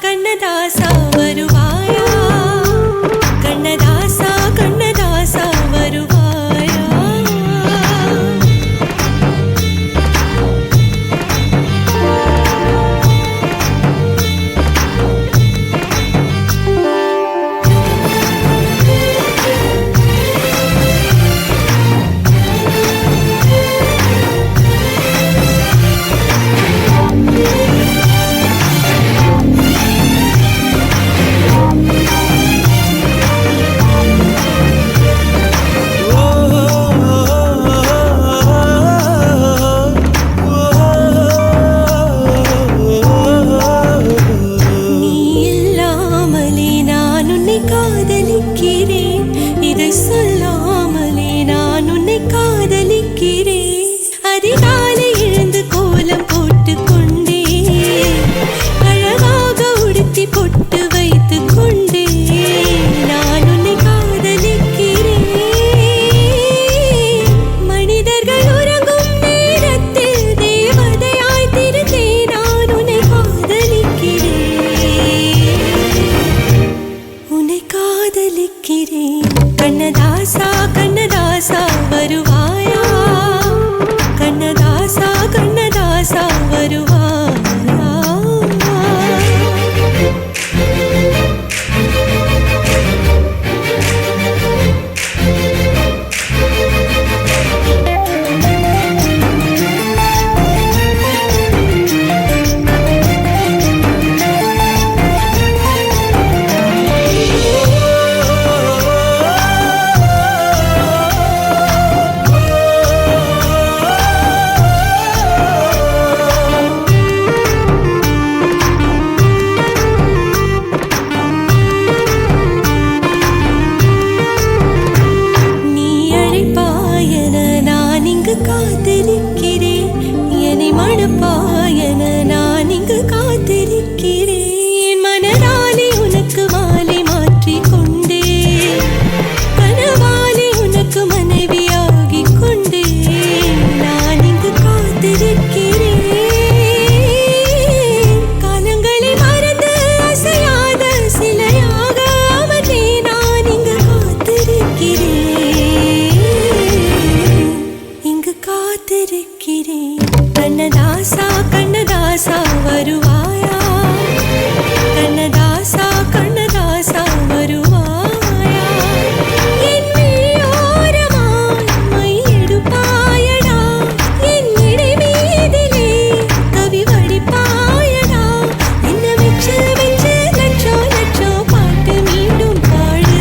கண்ணதாசா வருவாயா கண்ணதாசா கண்ணதாசா வருவாயா கண்ணதாசா கண்ணதாசா வருவாயா கண்ணதாசா கண்ணதாசா வருவாயா கண்ணதாசா கண்ணதாசா வருவாயா கண்ணதாசா கண்ணதாசா வருவாயா என் விழியோரமாய் my எடுப்பாயடா என் இடை மீதிலே கவி வடிப்பாயடா என்ன வெச்சு வெச்சு லட்சோ லட்சோ பாட்டு மீண்டும் பாடு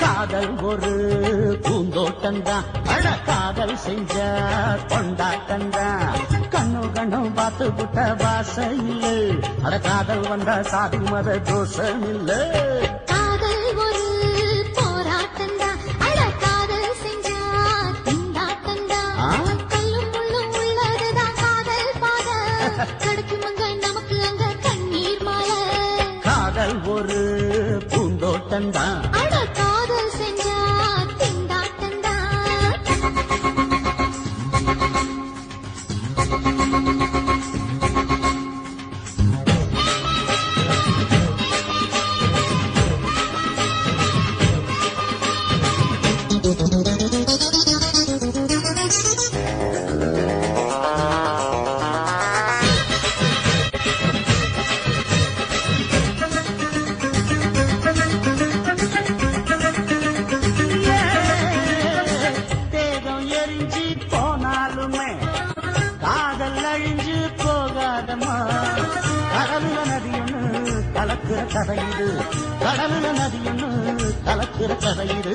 காதல் ஒரு பூந்தோட்டம்தான் அட காதல் செஞ்ச கொண்டாட்டம்தான் கண்ணு கண்ணு பார்த்து புட்ட வாசையில் அட காதல் வந்த சாதி மத தோஷம் இல்ல காதல் ஒரு போராட்டம்தான் அட காதல் செஞ்ச திண்டாட்டம்தான் கல்லும் முள்ளும் உள்ளதுதான் காதல் பாத கிடைக்கும் அங்க நமக்கு அங்க கண்ணீர் மாலை காதல் ஒரு பூந்தோட்டம்தான் காதல் செஞ்சா திண்டாட்டந்தா அழிஞ்சு போகாதம்மா. கடலுல நதி ஒண்ணு கலக்குற கதையுது, கடலுல நதி ஒண்ணு கலக்குற கதையுது.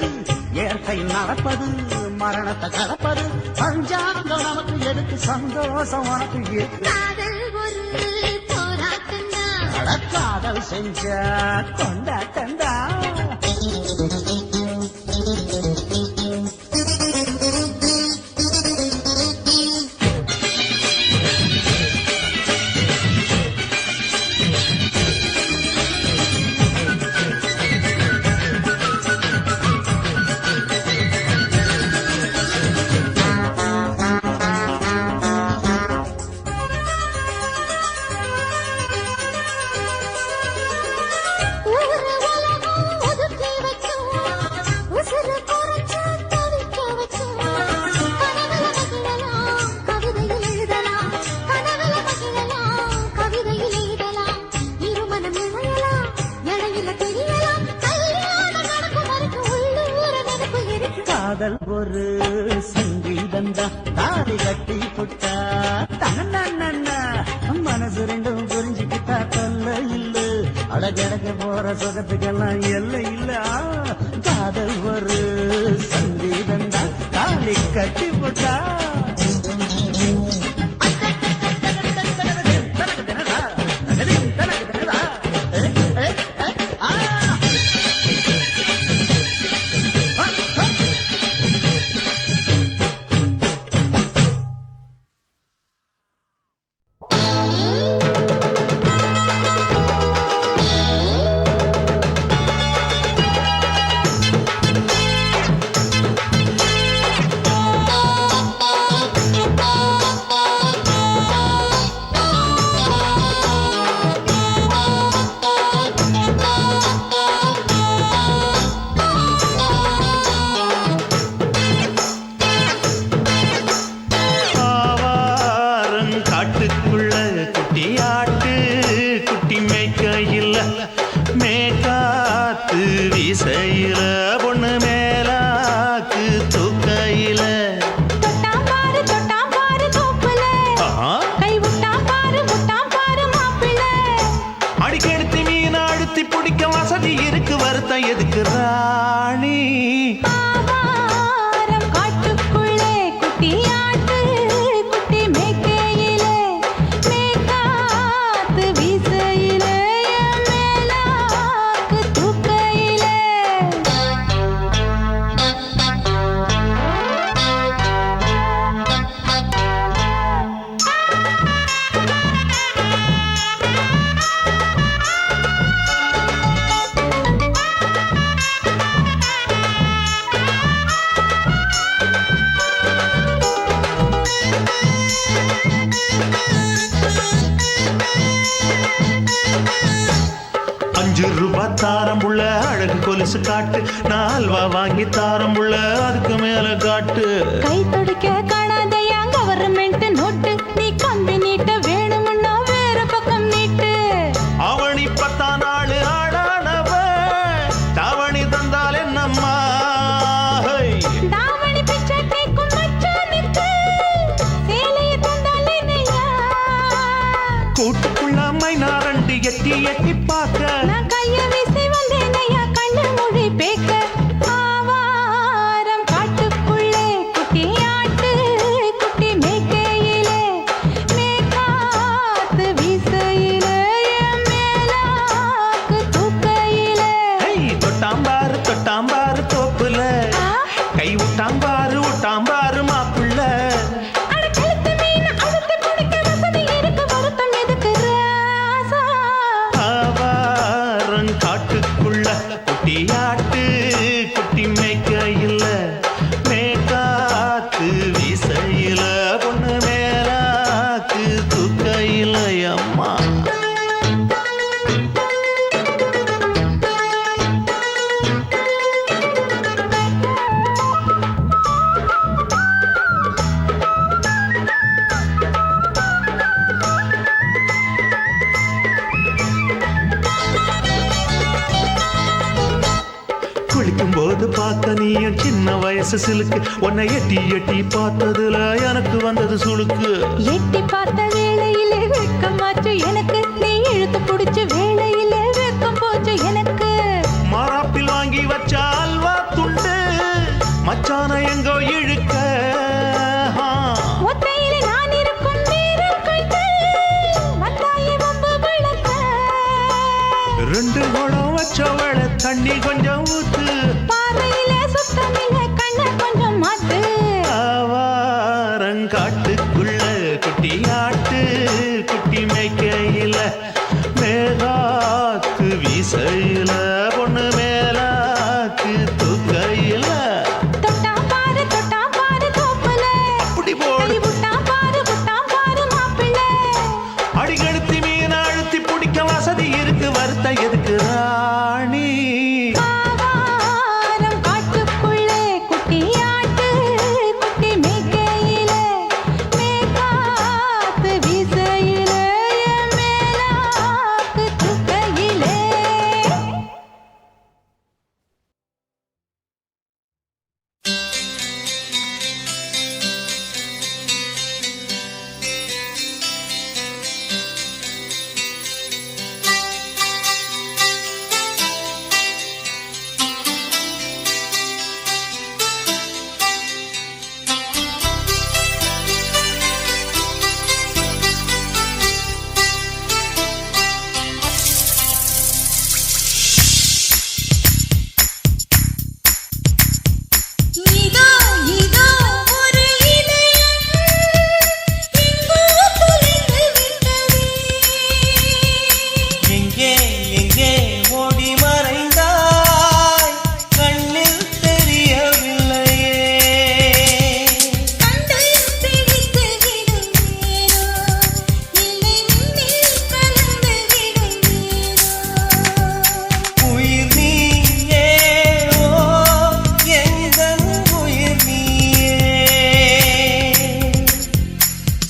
இயற்கை நடப்பது மரணத்தை கலப்பது, பஞ்சாங்கம் நமக்கு எதுக்கு, சந்தோஷம் உனக்கு இருக்கு. காதல் ஒரு போராட்டம்தான், காதல் செஞ்ச கொண்டாட்டந்தா. ஊரு உலகம் ஒதுக்கி வைக்கும், உசுறு குறைச்சு தவிக்க வைக்கும். கனவுல மகிழலாம், கவிதையில் எழுதலாம், கனவுல மகிழலாம், கவிதையில் எழுதலாம். இருமனம் இணையலாம், இடையில தெரியலாம், கல்யாணம் நடக்கும் வரைக்கும் உள்ளூர நினைப்பு இருக்கு. காதல் ஒரு சங்கீதந்தா, தாடி கட்டி புட்டா தனன்னா மனசு ரெண்டும் புரிஞ்சுக்கிட்டா தொல்ல இல்ல. அழகழக போற சுகத்துக்கெல்லாம் எல்லை இல்ல. காதல் ஒரு சங்கீதந்தா, தாடி கட்டி புட்டா. காட்டுக்குள்ள குட்டியாட்டு குட்டி மேய்க்கையில் மேற்காத்து வீசையில பொண்ணு மேலாக்கு தூக்கையில தொட்டாம் பாரு தோப்புல, கை விட்டாம் பாரு மாப்பிள்ளை. அடிக்கெடுத்து மீன் அழுத்தி பிடிக்க வசதி இருக்கு, வருத்தம் எதுக்கு ராணி. ஆவாரம் காட்டுக்குள்ளே குட்டியாட்டு குட்டி மேய்க்கையிலே, மேற்காத்து வீசையிலே, என் மேலாக்கு தூக்கையிலே. ₹5 தாரம்புள்ள அழகு கொலுசு காட்டு, 4 வாங்கி தாரம்புள்ள அதுக்கு மேல காட்டு. கை துடிக்க காணாதையா கவர்மெண்ட் நோட்டு, நீ கம்பி நீட்ட வேணும்னா வேற பக்கம் நீட்டு. அவனி 10 நாள் ஆடானவ தாவணி தந்தால் என்னம்மா. தாவணி பிச்சை கேட்கும் மச்சானுக்கு சேலையை தந்தாலே நையா. கூட்டுக்குள்ள மைனாரண்டு எட்டி எட்டி பார்க்க, நான் கைய வீசி வந்தேன் ஐயா கண்ணு மொழி பேக்க. ஆவாரம் காட்டுக்குள்ளே குட்டியாட்டு குட்டி மேய்க்கையிலே, மேற்காத்து வீசையிலே, என் மேலாக்கு தூக்கையிலே. தொட்டாம்பாரு தோப்புல, கை விட்டாம்பாரு மாப்பிள்ள. அட கழுத்து மீன் அழுத்து குடிக்க வசதி இருக்கு, வருத்தம் எதுக்கு ராசா. நீயும் சின்ன வயசு சிலுக்கு உன்னை எட்டி எட்டி பார்த்ததுல எனக்கு வந்தது சுளுக்கு எட்டி பார்த்த வேளையிலே வெட்கமாச்சு எனக்கு நீ இழுத்து பிடிச்ச வேளையிலே வெட்கம் போச்சு எனக்கு மாறாப்பில் வாங்கி வச்ச அல்வா துண்டு மச்சான எங்கோ இழுக்க ஒத்தையிலே நான் இருக்கும் நேரம் கண்டு வந்தாயே வம்பு வளர்க்க ரெண்டு குடம் வச்சவள தண்ணி கொஞ்சம் ஊத்து பார்வையிலே சுத்தமில்ல கண்ண கொஞ்சம் மாத்து ஆவாரங்காட்டுக்குள்ள குட்டி ஆட்டு குட்டி மேய்க்கையில மேகாத்து வீசையில பொண்ணு மேலாக்கு தூக்கையில தொட்டா பாரு தோப்புல அப்படி போடு கை விட்டா பாரு மாப்பிள்ளை அடிகழுத்தி மீன் அழுத்தி பிடிக்க வசதி இருக்கு வருத்த எதுக்கு ராணி ஆவாரம் காட்டுக்குள்ளே குட்டியாட்டு குட்டி மேய்க்கையிலே மேகாத்து வீசையிலே என் மேலாக்கு தூக்கையிலே இதோ இதோ ஒரு இதயம் எங்கோ தொலைந்து விட்டதே எங்கே எங்கே ஓடி மறைந்தாய் கண்ணில் தெரியவில்லையே கண்டு பிடித்து விடும் நேரோ இல்லை நின்னில் கலந்து விடும் நேரோ உயிர் நீயே ஓ எந்தன் உயிர் நீயே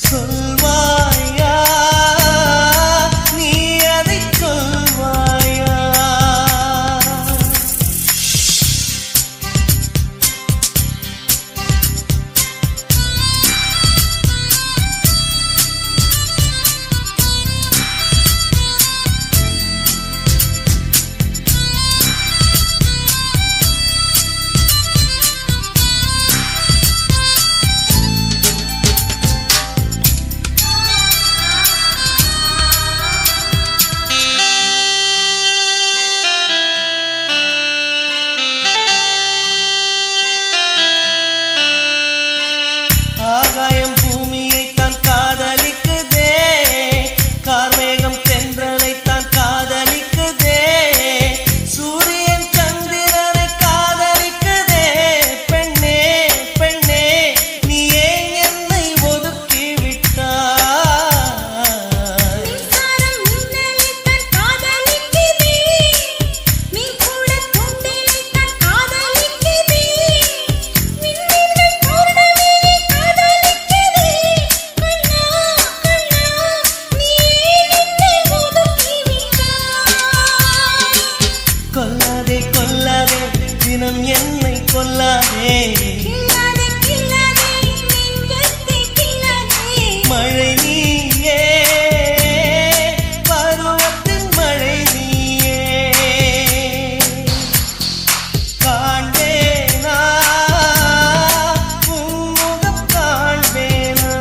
சொல்வாயா நீ அதைச் சொல்வாயா ஆகாயம் பூமியைத்தான் காதலிக்குதே கார்மேகம் தென்றலைத்தான் காதலிக்குதே சூரியன் சந்திரனை காதலிக்குதே பெண்ணே பெண்ணே நீ ஏன் என்னை ஒதுக்கி விட்டாய் மின்சாரம் மின்னலைத்தான் காதலிக்குதே மீன் கூட தூண்டிலைத்தான் காதலிக்குதே விண்மீன்கள் பௌர்ணமியை காதலிக்குதே கண்ணா கண்ணா நீ என்னை ஒதுக்கி விட்டாய் கொல்லாதே கொல்லாதே தினம் என்னை கொல்லாதே கில்லாதே கில்லாதே நெஞ்சத்தை கில்லாதே மழை நீயே பருவத்தின் மழை நீயே காண்பேனா உன்முகம் காண்பேனா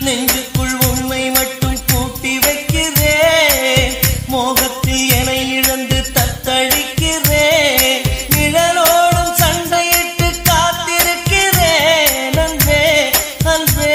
நெஞ்சுக்குள் உண்மை மட்டும் பூட்டி வைக்கிறேன் மோகத்தில் என இழந்து தத்தளிக்கிறேன் நிழலோடும் சண்டையிட்டு காத்திருக்கிறேன் அன்பே அன்பே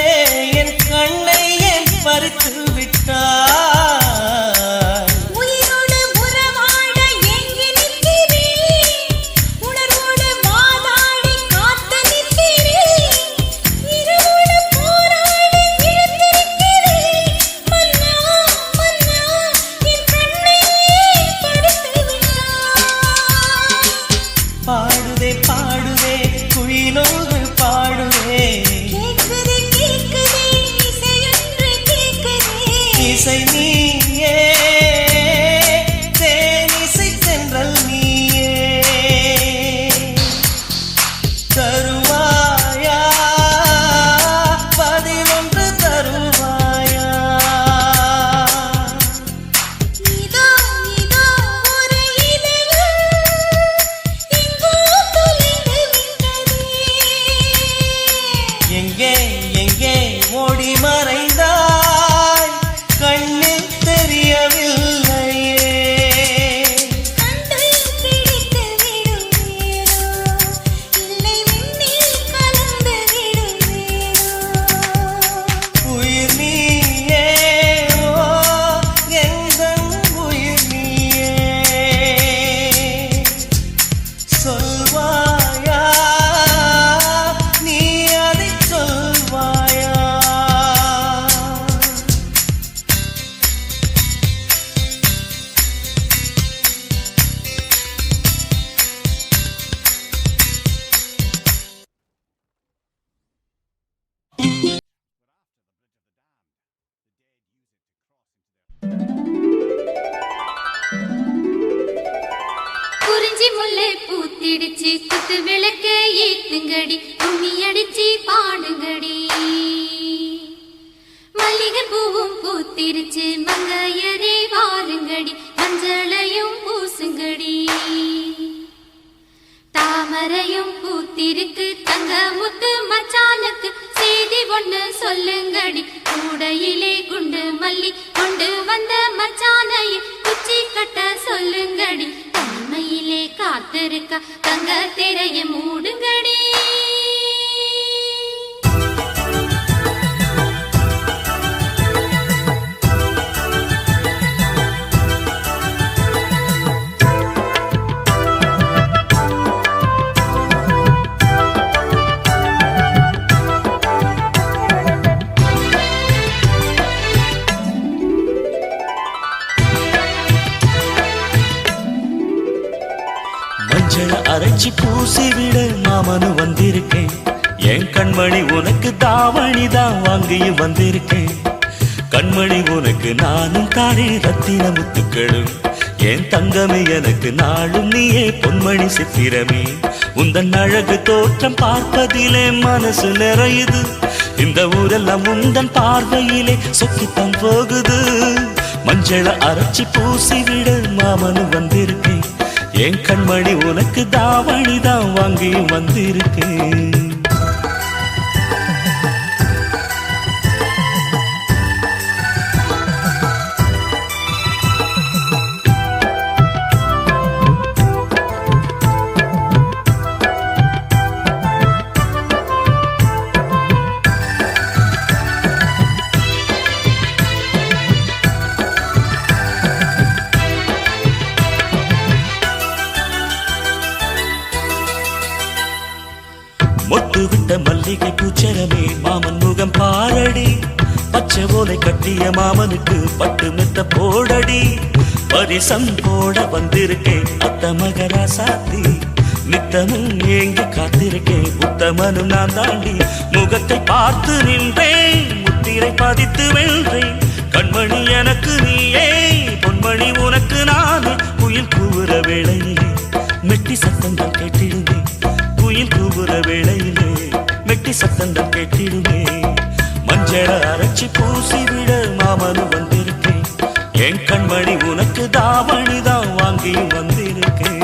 முல்லை பூத்திடுச்சு குத்து விளக்க ஏத்துங்கடி கும்மி அடிச்சு பாடுங்கடி மல்லிகை பூவும் பூத்திருச்சு மங்கையரே வாருங்கடி மஞ்சளையும் பூசுங்கடி தாமரையும் பூத்திருக்கு தங்க முத்து மச்சானுக்கு செய்தி ஒண்ணு சொல்லுங்கடி கூடையிலே குண்டு மல்லி கொண்டு வந்த மச்சானையை குச்சி கட்ட சொல்லுங்கடி தனிமையிலே காத்திருக்க தங்க திரைய மூடுங்கடி அரைச்சி பூசி விட மாமனு வந்திருக்கேன் என் கண்மணி உனக்கு தாவணி தான் வாங்கியும் வந்திருக்கேன் கண்மணி உனக்கு நானும் தாரே ரத்தின முத்துக்களும் என் தங்கமே எனக்கு நாளும் நீயே பொன்மணி சித்திரமே உந்தன் அழகு தோற்றம் பார்ப்பதிலே மனசு நிறையுது இந்த ஊரெல்லாம் உந்தன் பார்வையிலே சொக்கித்தான் போகுது மஞ்சள அரைச்சி பூசி விட மாமனு வந்திருக்கேன் என் கண்மணி உனக்கு தாவணி தான் வாங்கி வந்திருக்கேன் மொட்டு விட்ட மல்லிகை பூச்சரமே மாமன் முகம் பாரடி பச்சை ஓலை கட்டிய மாமனுக்கு பட்டு மெத்த போடடி பரிசம் போட வந்திருக்கேன் அத்த மகராசாத்தி நித்தமும் ஏங்கி காத்திருக்கேன் உத்தமனும் நான் தாண்டி முகத்தை பார்த்து நின்றேன் முத்திரை பதித்து வென்றேன் கண்மணி எனக்கு நீயே பொன்மணி உனக்கு நானே குயில் கூவுற வேளையிலே மெட்டி சத்தங்கள் கேட்டிடுமே குயில் கூவுற வேளையிலே மெட்டி சத்தங்கள் கேட்டிடுமே மஞ்சள அரைச்சி பூசி விட மாமனு வந்திருக்கேன் என் கண்மணி உனக்கு தாவணி தான் வாங்கி வந்திருக்கேன்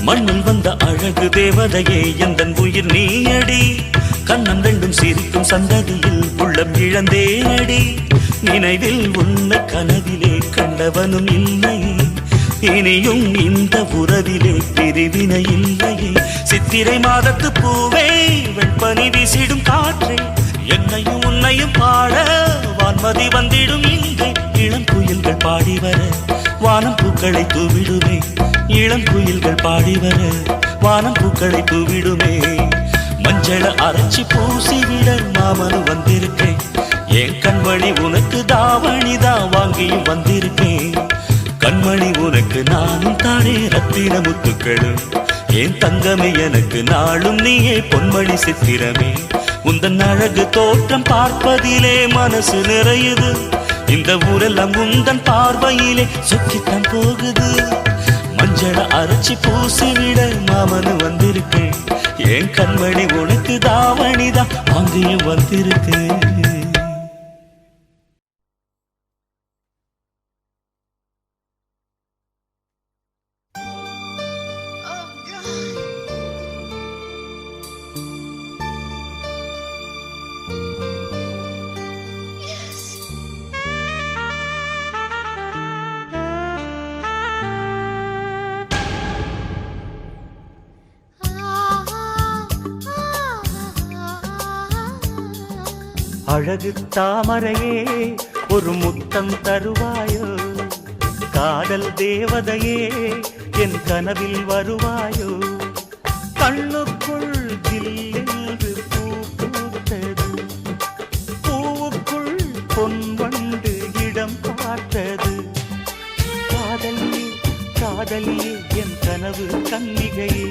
மண்ணில் வந்த அழகு தேவதையே எந்தன் உயிர் நீயடி கண்ணம் ரெண்டும் சிரிக்கும் சந்ததியில் உள்ளம் இழந்தேனடி நினைவில் உன்னை கனவிலே கண்டவனும் இல்லையே இனியும் இந்த உறவிலே பிரிவினை இல்லையே சித்திரை மாதத்து பூவே வெண்பனி வீசிடும் காற்றே என்னையும் உன்னையும் பாட வான்மதி வந்திடும் இங்கே இளம் குயில்கள் பாடி வர வானம் பூக்களை தூவிடுமே இளம் குயில்கள் பாடி வர வானம் பூக்களை தூவிடுமே மஞ்சள அரைச்சி பூசி விட மாமனு வந்திருக்கேன் என் கண்மணி உனக்கு தாவணி தான் வாங்கியும் வந்திருக்கேன் கண்மணி உனக்கு நானும் தானே ரத்தின முத்துக்களும் என் தங்கமே எனக்கு நாளும் நீயே பொன்மணி சித்திரமே உந்தன் அழகு தோற்றம் பார்ப்பதிலே மனசு நிறையுது இந்த ஊரெல்லாம் உந்தன் பார்வையிலே சுற்றித்தான் போகுது மஞ்சள அரைச்சி பூசி விட மாமனு வந்திருக்கேன் என் கண்மணி உனக்கு தாவணிதான் வாங்கியும் வந்திருக்கேன் அழகு தாமரையே ஒரு முத்தம் தருவாயோ காதல் தேவதையே என் கனவில் வருவாயோ கண்ணுக்குள் ஜில்லென்று பூ பூத்தது பூவுக்குள் பொன்வண்டு இடம் பார்த்தது காதலியே காதலியே என் கனவு கன்னிகையே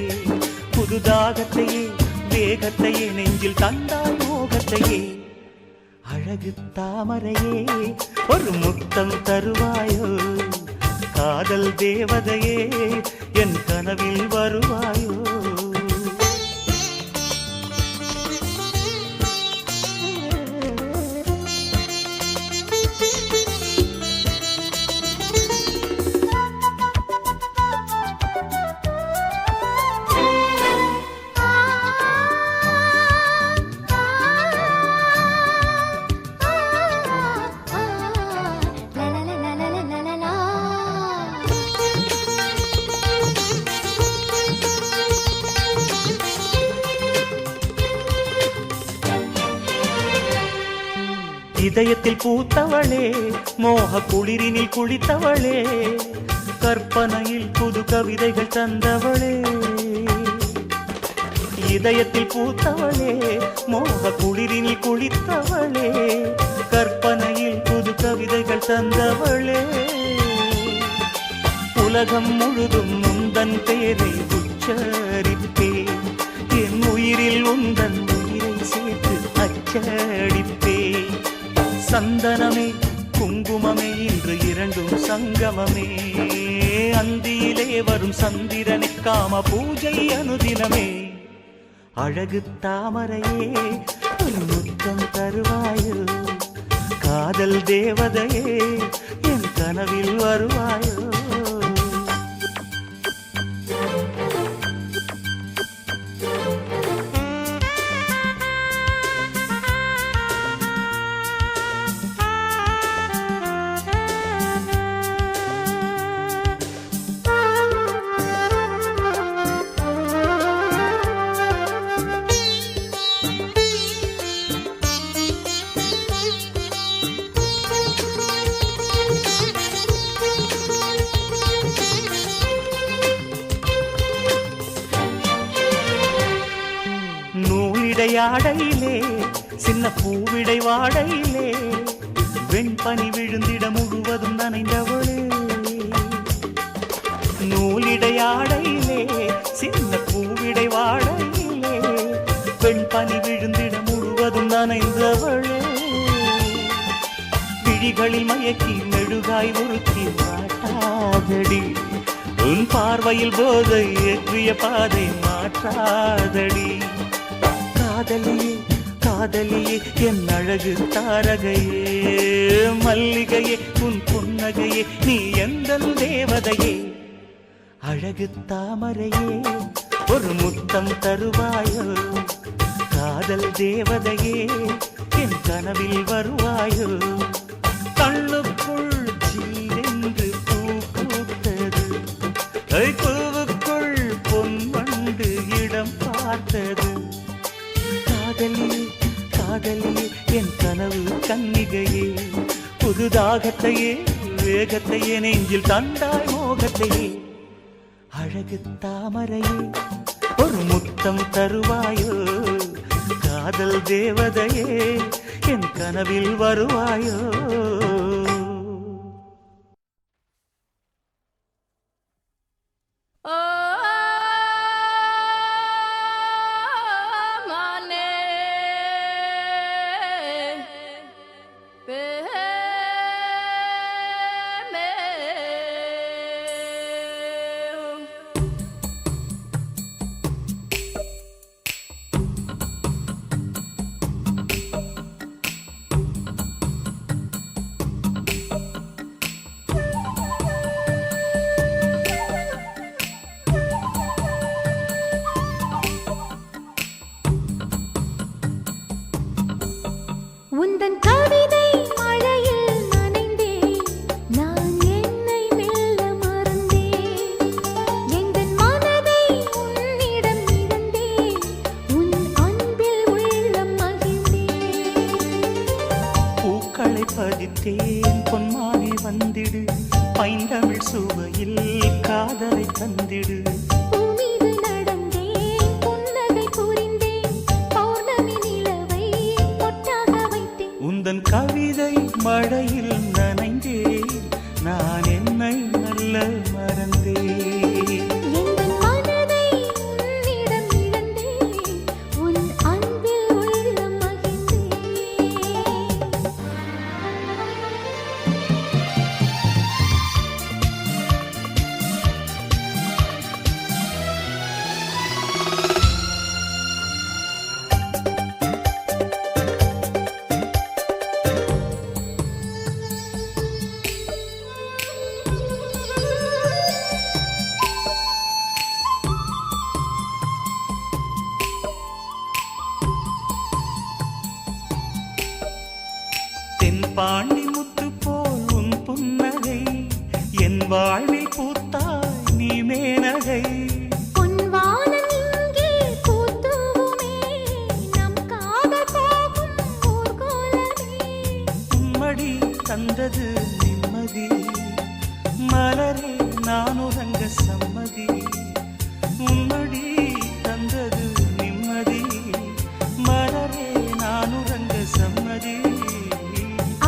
புதுதாகத்தையே வேகத்தையே நெஞ்சில் தந்தாய் மோகத்தையே அழகு தாமரையே ஒரு முத்தம் தருவாயோ காதல் தேவதையே என் கனவில் வருவாயோ இதயத்தில் பூத்தவளே மோக குளிரினில் குளித்தவளே கற்பனையில் புது கவிதைகள் தந்தவளே இதயத்தில் பூத்தவளே மோக குளிரினில் குளித்தவளே கற்பனையில் புது கவிதைகள் தந்தவளே உலகம் முழுதும் உந்தன் பெயரை உச்சரிப்பேன் என் உயிரில் உந்தன் உயிரை சேர்த்து அச்சடிப்பேன் சந்தனமே குங்குமமே இன்று இரண்டும் சங்கமமே அந்தியிலே வரும் சந்திரனை காம பூஜை அனுதினமே அழகு தாமரையே ஒரு முத்தம் தருவாயோ காதல் தேவதையே என் கனவில் வருவாயோ ஆடையிலே சின்ன பூவிடை வாடையிலே வெண்பனி விழுந்திட முழுவதும் நனைந்தவளே நூலிடை ஆடையிலே சின்ன பூவிடை வாடையிலே வெண்பனி விழுந்திட முழுவதும் நனைந்தவளே விழிகளில் மயக்கி மெழுகாய் உருக்கி மாட்டாதடி உன் பார்வையில் போதை ஏற்றிய பாதை மாற்றாதடி காதலியே காதலியே என் அழகு தாரகையே மல்லிகையே உன் புன்னகையே நீ எந்தன் தேவதையே அழகு தாமரையே ஒரு முத்தம் தருவாயோ காதல் தேவதையே என் கனவில் வருவாயோ கண்ணுக்குள் ஜில்லென்று பூ பூத்தது பூவுக்குள் பொன்வண்டு இடம் பார்த்தது காதலியே காதலியே என் கனவு கன்னிகையே புதுதாகத்தையே வேகத்தையே நெஞ்சில் தந்தாய் மோகத்தையே அழகு தாமரையே ஒரு முத்தம் தருவாயோ காதல் தேவதையே என் கனவில் வருவாயோ பைந்தமிழ் சுவையில் காதலை தந்திடு. பூமீது நடந்தேன் புன்னகை புரிந்தேன் பௌர்ணமி நிலவை பொட்டாக வைத்தேன். உந்தன் கவிதை மழையில் நனைந்தேன் நான் என்னை நல்ல மறந்தேன். எந்தன் மனதை உன்னிடம் இழந்தேன் உன் அன்பில் உள்ளம் மகிழ்ந்தேன். தென்பாண்டி முத்து போல் உன் புன்னகை என் வாழ்வில் பூத்தாய் நீ மேனகை. பொன்வானம் இங்கே பூத்தூவுமே நம் காதல் போகும் ஊர்கோலமே. உம்மடி தந்தது நிம்மதி மலரே நான் உறங்க சம்மதி. உம்மடி தந்தது நிம்மதி மலரே நான் உறங்க சம்மதி.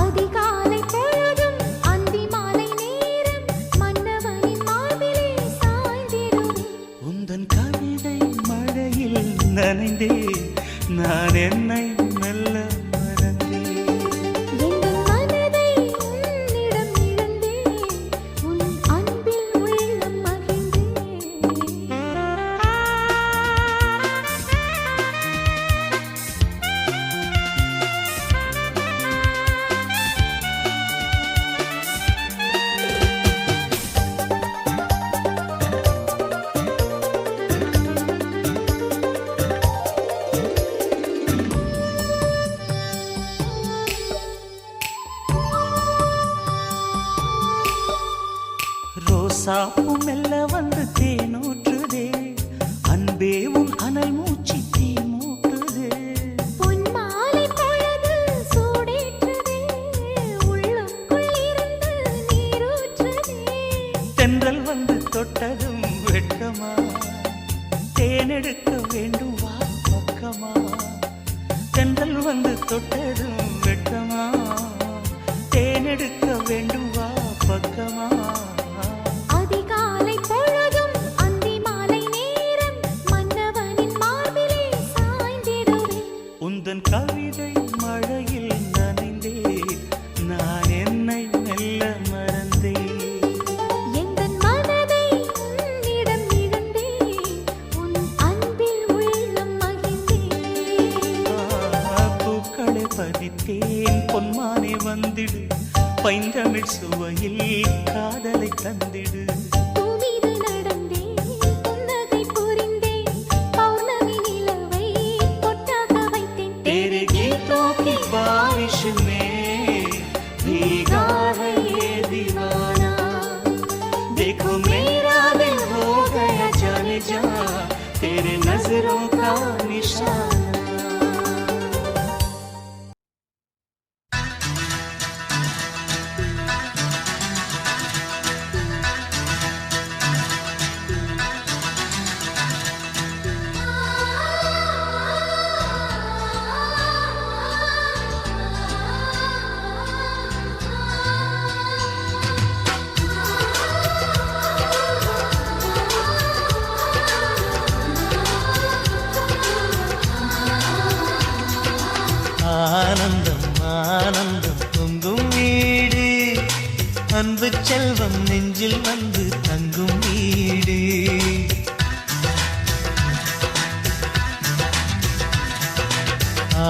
அதிகாலை பொழுதும் அந்தி மாலை நேரம் மன்னவனின் மார்பிலே சாய்ந்திடுவேன். உந்தன் கவிதை மழையில் நனைந்தே நான் என்னை மெல்ல மறந்தேன். எந்தன் மனதை உன்னிடம் இழந்தேன் உன் அன்பில் உள்ளம் மகிழ்ந்தேன். ரோசாப்பூ மெல்ல வந்து தேனூற்றுதே அன்பே உன் அனல் மூச்சு தீ மூட்டுதே. பொன் மாலை பொழுது சூடேற்றுதே உள்ளுக்குள் இருந்து நீரூற்றுதே. தென்றல் வந்து தொட்டதும் வெட்கமா தேனெடுக்க வேண்டும் வா பக்கமா. தென்றல் வந்து தொட்டதும் வெட்கமா தேனெடுக்க வேண்டும் வா பக்கமா. அதிகாலை பொழுதும் அந்தி மாலை நேரம் மன்னவனின் மார்பிலே சாய்ந்திடுவேன். உந்தன் கவிதை மழையில் நனைந்தே நான் என்னை மெல்ல மறந்தேன். எந்தன் மனதை உன்னிடம் இழந்தேன் உன் அன்பில் உள்ளம் மகிழ்ந்தேன். பூக்களை பதித்தேன் பொன்மானே வந்திடு பைந்தமிழ் சுவையில் காதலை தந்திடு. பூமீது நடந்தேன் புன்னகை புரிந்தேன் பௌர்ணமி நிலவை பொட்டாக வைத்தேன். तेरे गीतों की बारिश में भीगा है ये दीवाना. देखो मेरा दिल हो गया जाने जा तेरे नजरों का निशाना. ஆனந்தம் ஆனந்தம் பொங்கும் வீடு அன்பு செல்வம் நெஞ்சில் வந்து தங்கும் வீடு.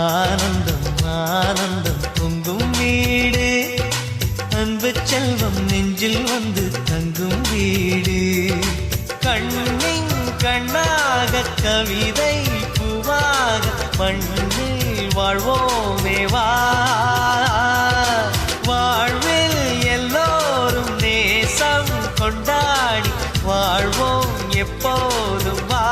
ஆனந்தம் ஆனந்தம் பொங்கும் வீடு அன்பு செல்வம் நெஞ்சில் வந்து தங்கும் வீடு. கண்ணின் கண்ணாக கவிதை பூவாக மண்ணில் வாழ்வோமே வா. வாழ்வில் எல்லோரும் நேசம் கொண்டாடி வாழ்வோம் எப்போதும் வா.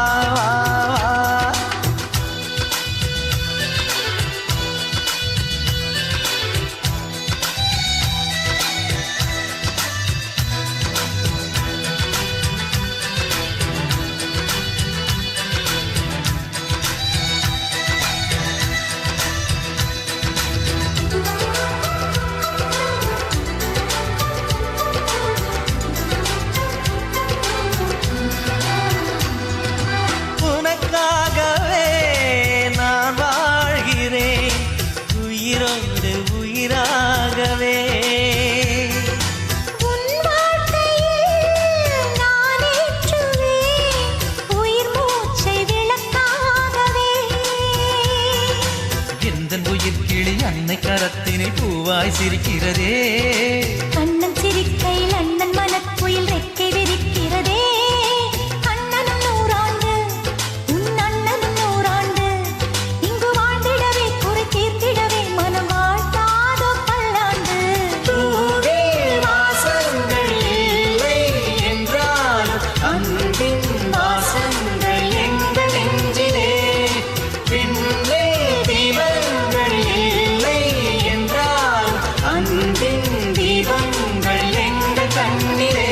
அழகாய் சிரிக்கிறதே அண்ணன் சிரிக்கையில் அண்ணன் மனக்குயில் ரெக்கை விரிக்கிறதே அண்ணனும் நூறாண்டு உன் அண்ணனும் நூறாண்டு இங்கு வாழ்ந்திடவே குறை தீர்த்திடவே மனம் வாழ்த்தாதோ பல்லாண்டு பூவே வாசங்கள் இல்லை என்றாலும் அன்பின் வாசங்கள் எங்கள் நெஞ்சிலே பின்னே தீபங்கள் இல்லை என்றால் அன்பின் தீபங்கள் எங்கள் கண்ணிலே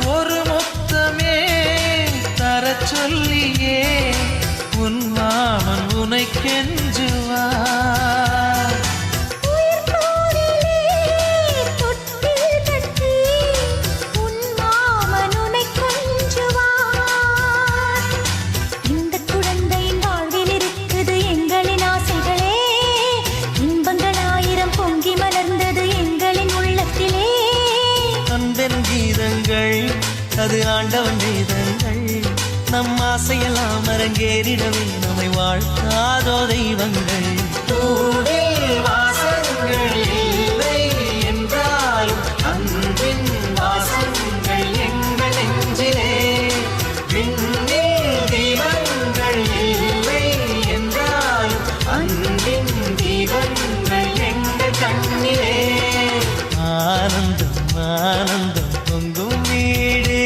ஒரு முத்தமே தரச் சொல்லியே உன் மாமன் உனை கெஞ்சுவார் உயிர் போரிலே தொட்டில் கட்டி உன் மாமன் உன்னை கொஞ்சுவார் இந்த குழந்தையின் வாழ்வில் இருக்குது எங்களின் ஆசைகளே இன்பங்கள் ஆயிரம் பொங்கி மலர்ந்தது எங்களின் உள்ளத்திலே அன்பென் கீதங்கள் அது ஆண்டவன் வேதங்கள் நம் ஆசையெல்லாம் அரங்கேறிடவே நம்மை வாழ்த்தாதோ தெய்வங்கள் பூவே வாசங்கள் இல்லை என்றாலும் அன்பின் வாசங்கள் எங்கள் நெஞ்சிலே பின்னே தீபங்கள் இல்லை என்றாலும் அன்பின் தீபங்கள் எங்கள் கண்ணிலே ஆனந்தம் ஆனந்தம் பொங்கும் வீடு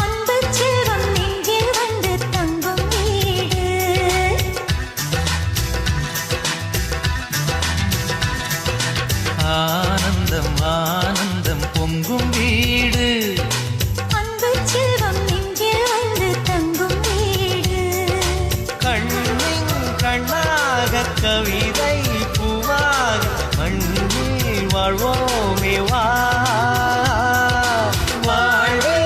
அன்பு செல்வம் நெஞ்சில் வந்து தங்கும் வீடு ஆனந்தம் ஆனந்தம் பொங்கும் வீடு அன்பு செல்வம் நெஞ்சில் வந்து தங்கும் வீடு கண்ணின் கண்ணாக கவிதை பூவாக மண்ணில் வாழ்வோமே வா வாழ்வே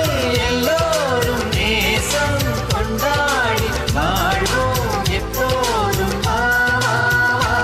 எல்லோரும் நேசம் கொண்டாடி வாழ்வோம் எப்போதும் வா, வா, வா.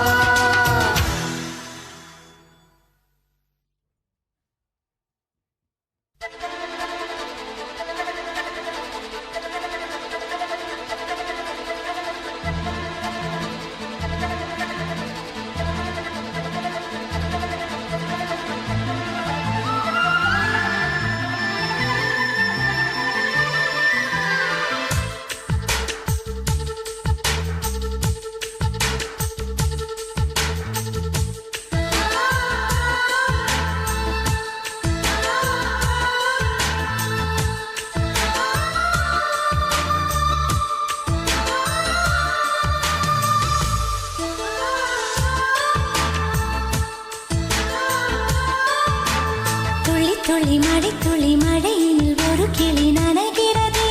துளி துளி மழையில் ஒரு கிளி நனைகிறதே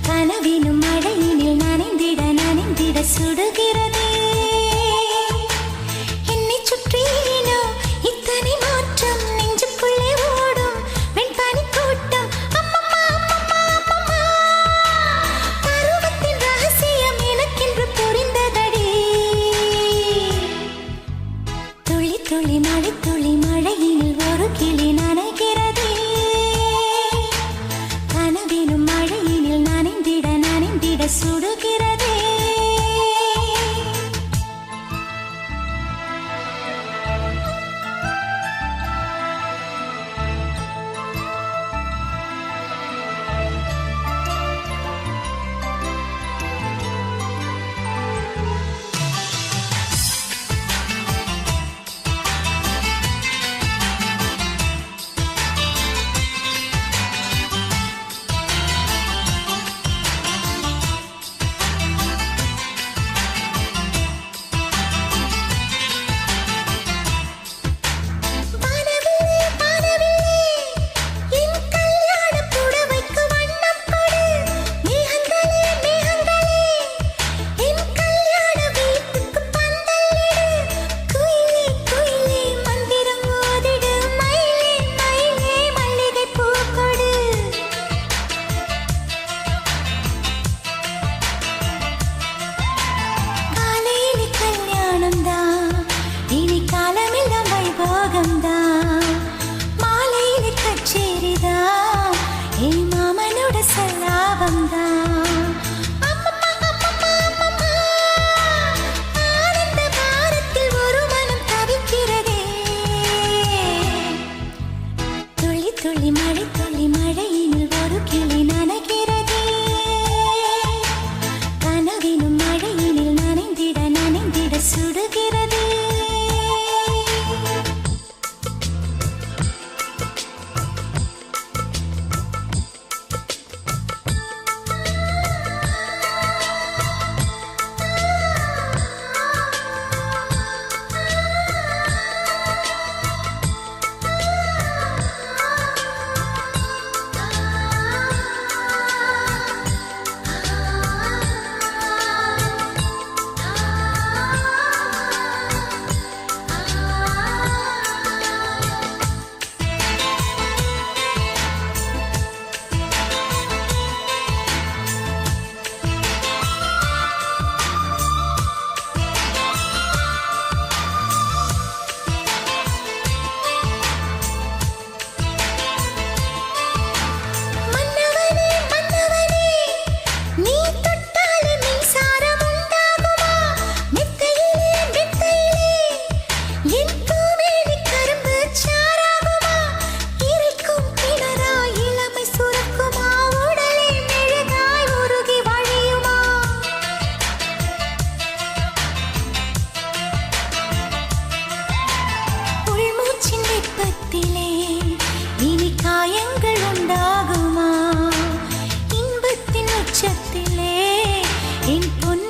கனவினும் மழையினில் நனைந்திட சுடுகிறதே என்னை சுற்றினோ இத்தனை மாற்றம் நெஞ்சுக்குள்ளே ஓடும் வெண்பனி கூட்டம் அம்மம்மா அம்மம்மா அம்மம்மா பருவத்தின் ரகசியம் எனக்கென்று புரிந்ததடி துளி துளி மழையினில் ஒரு கிளி நனைகிறதே கனவினும் மழையினில் நனைந்திட சுடுகிறதே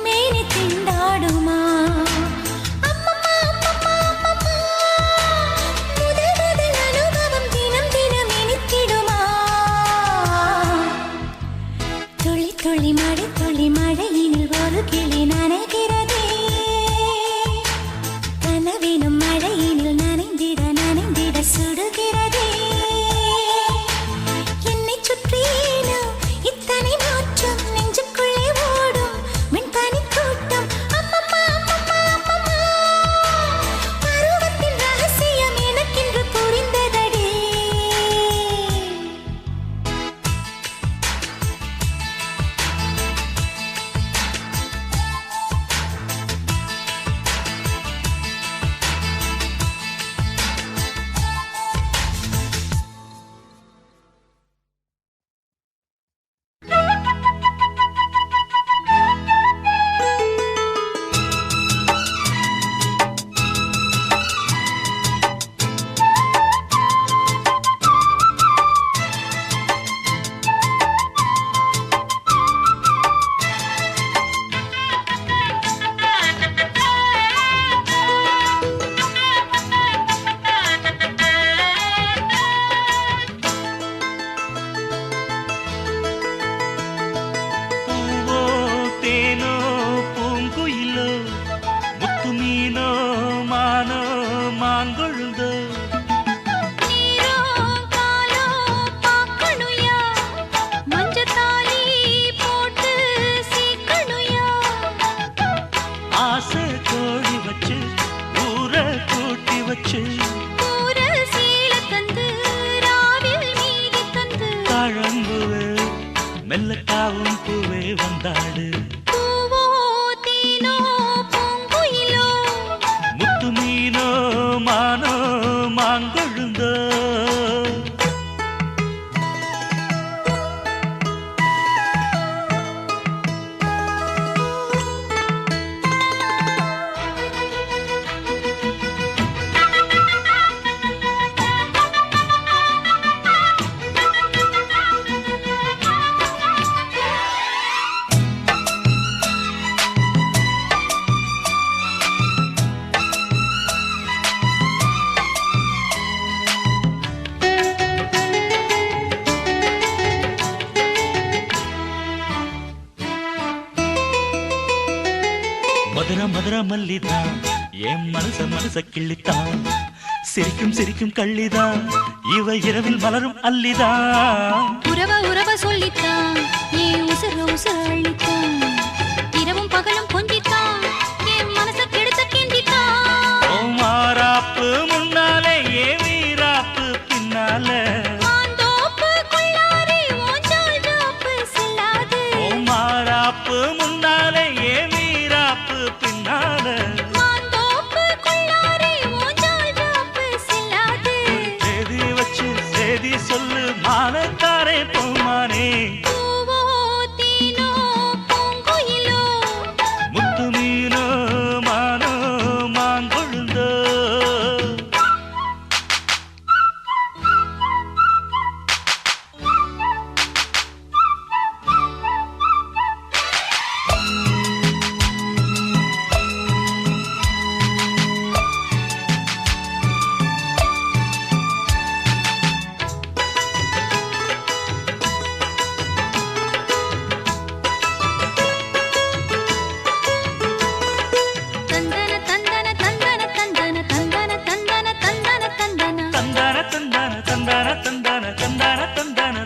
மேனி திண்டாடுமா அம்மம்மா அம்மம்மா அம்மம்மா முதல் முதல் அனுபவம் தினம் தினம் இனித்திடுமா துளி துளி மழையினில் ஒரு கிளி நனைகிறதே கனவினும் மழையினில் நனைந்திட சுடுகிறதே என்னை சுற்றினோ இத்தனை மாற்றம் நெஞ்சுக்குள்ளே ஓடும் மின்பனி கூட்டம் அம்மம்மா அம்மம்மா அம்மம்மா பருவத்தின் ரகசியம் எனக்கென்று புரிந்ததடி பூவோ தேனோ பூங்குயிலோ முத்து மீனோ மானோ மாங்கொழுந்தோ நீரோ காலோ பாக்கணுயா மஞ்சத்தாலி போட்டு சீக்கணுயா ஆசை கோழி வச்சு ஊரை கூட்டி வச்சு ஊர சீல தந்து ராவில் நீதி தந்து தாழம்புவே மெல்லக்காவும் பூவே வந்தாடு பூவோ தேனோ பூங்குயிலோ முத்து மீனோ மானோ மாங்கொழுந்தோ மதுர மல்லிதான் என் மனச கிள்ளித்தான் சிரிக்கும் கள்ளிதான் இவ இரவில் மலரும் அல்லிதான் உறவ சொல்லித்தான் ஏன் உசுர அள்ளித்தான் இரவும் பகலும் கொஞ்சித்தான் என் மனச கெடுத்த கேண்டித்தான் ஓ மாறாப்பு முன்னாலே ஏ வீராப்பு பின்னால மாந்தோப்பு கொள்ளாரே ஓஞ்சால் ஜாப்பு செல்லாது ஓ மாறாப்பு முன்னாலே ஏ வீராப்பு பின்னால மாந்தோப்பு கொள்ளாரே ஓஞ்சால் ஜாப்பு செல்லாது தேதி வச்சு சேதி சொல்லு மானத்தாரே பூமானே பூவோ தேனோ பூங்குயிலோ முத்து மீனோ மானோ மாங்கொழுந்தோ தந்தன தந்தன தந்தன தந்தன தந்தன தந்தன தந்தன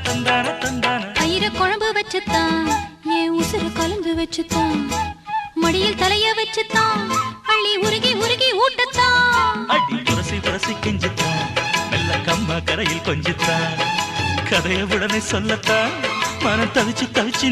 தந்தன தந்தான கயிற குழம்பு வச்சுத்தான் என் உசுறு கலந்து வச்சுத்தான் மடியில் தலைய வச்சுத்தான் அள்ளி உருகி ஊட்டத்தான் அடி புரசி கெஞ்சித்தான் மெல்ல கம்மா கரையில் கொஞ்சித்தான் கதைய உடனே சொல்லத்தான் மனம் தவிச்சு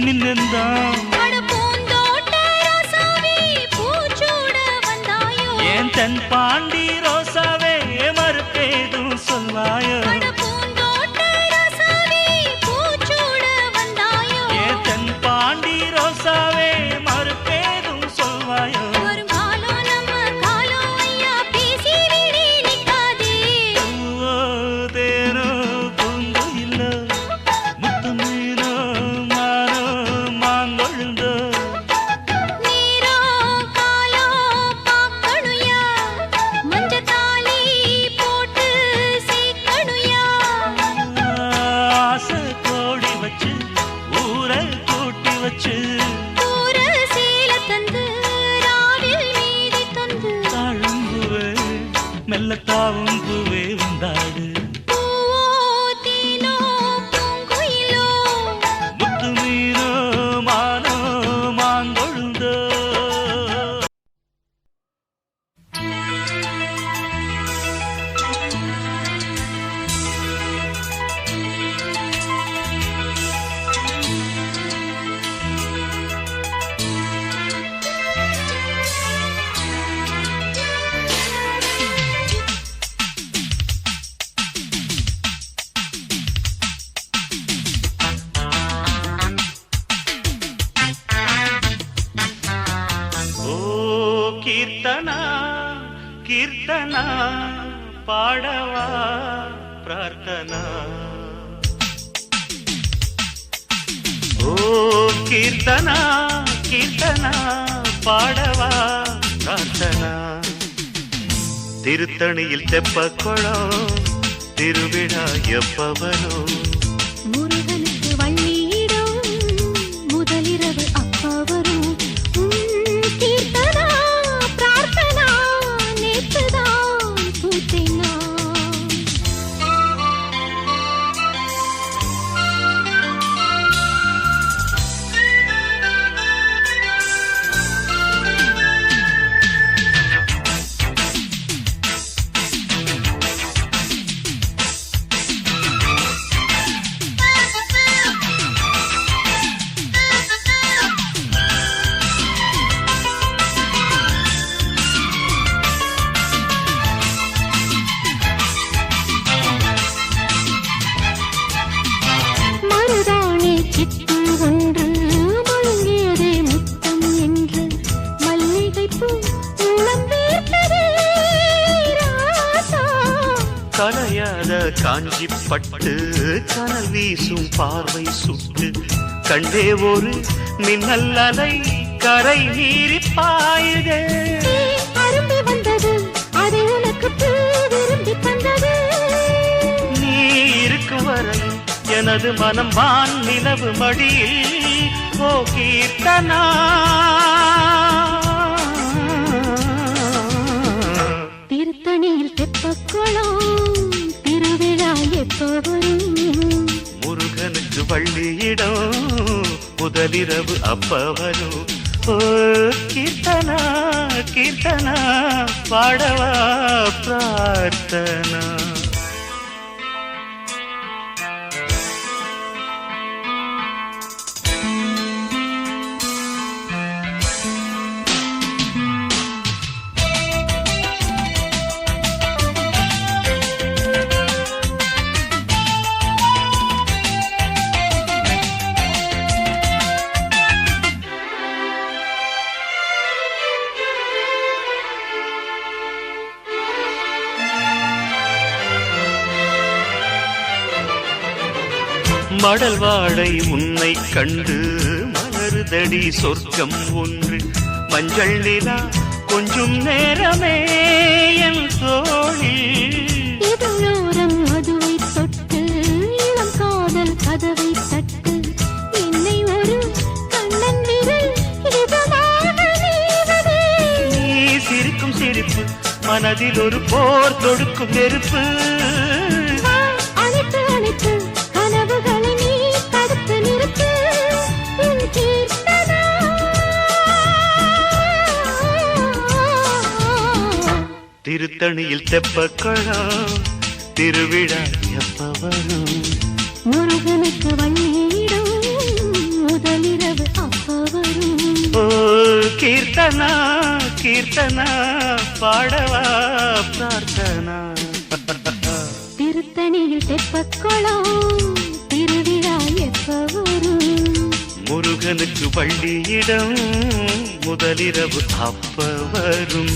நின்னுந்தான் அட பூந்தோட்ட ராசாவே பூச்சூட வந்தாயோ ஏன் தென் பாண்டி ரோசாவே மறுப்பேதும் சொல்வாயோ அட பூந்தோட்ட ராசாவே பூச்சூட வந்தாயோ ஏன் தென் பாண்டி ரோசாவே மறுப்பேதும் சொல்வாயோ வரும் காலம் நம்ம காலம் ஐயா பேசி வீணே நிக்காதே பூவோ தேனோ பூங்குயிலோ முத்து மீனோ மானோ மாங்கொழுந்தோ நீரோ மெல்ல தாவும் பூவே வந்தாடு பூவோ தேனோ பூங்குயிலோ முத்து மீனோ மானோ மாங்கொழுந்தோ கீர்த்தனா கீர்த்தனா பாடவா பிரார்த்தனா ஓ கீர்த்தனா கீர்த்தனா பாடவா பிரார்த்தனா திருத்தணியில் தெப்ப குளம் திருவிழா எப்பவனோ முருகனுக்கு வள்ளியிடம் முதலிரவு அப்ப வரும் கீர்த்தனா பிரார்த்தனா நேற்றுதான் பூத்தேனா கலையாத காஞ்சி பட்டு கனல் வீசும் பார்வை சுட்டு கண்டே ஒரு மின்னல் அலை கரை நீரி பாயுதே அரும்பி வந்தது அது உனக்கு விரும்பி தந்தது நீ இருக்கும் வரை எனது மனம் வான் நிலவு மடியில் ஓ கீர்த்தனா திருத்தணியில் தெப்பக்குளம் திருவிழா எப்ப வரும் முருகனுக்கு வள்ளியிடம் முதலிரவு அப்ப வரும் ஓ கீர்த்தனா கீர்த்தனா பாடவா பிரார்த்தனா மடல் வாடை உன்னை கண்டு மலருதடி சொர்க்கம் ஒன்று மஞ்சள் நிலா கொஞ்சம் நேரமே என் தோளில் இதழோரம் மதுவை தொட்டு இளம் காதல் கதவை தட்டு என்னை ஒரு கண்ணன் விரல் இதமாக நீவதே நீ சிரிக்கும் சிரிப்பு மனதில் ஒரு போர் தொடுக்கும் நெருப்பு அழைத்து அழைத்து கனவுகளை நீ தடுத்து நிறுத்து உன் கீர்த்தனா திருத்தணியில் தெப்பக்குளம் திருவிழா எப்ப வரும் முருகனுக்கு வள்ளியிடம் முதலிரவு அப்ப வரும் ஓ கீர்த்தனா கீர்த்தனா பாடவா பிரார்த்தனா திருத்தணியில் தெப்பக்குளம் திருவிழா எப்ப வரும் முருகனுக்கு வள்ளியிடம் முதலிரவு அப்ப வரும்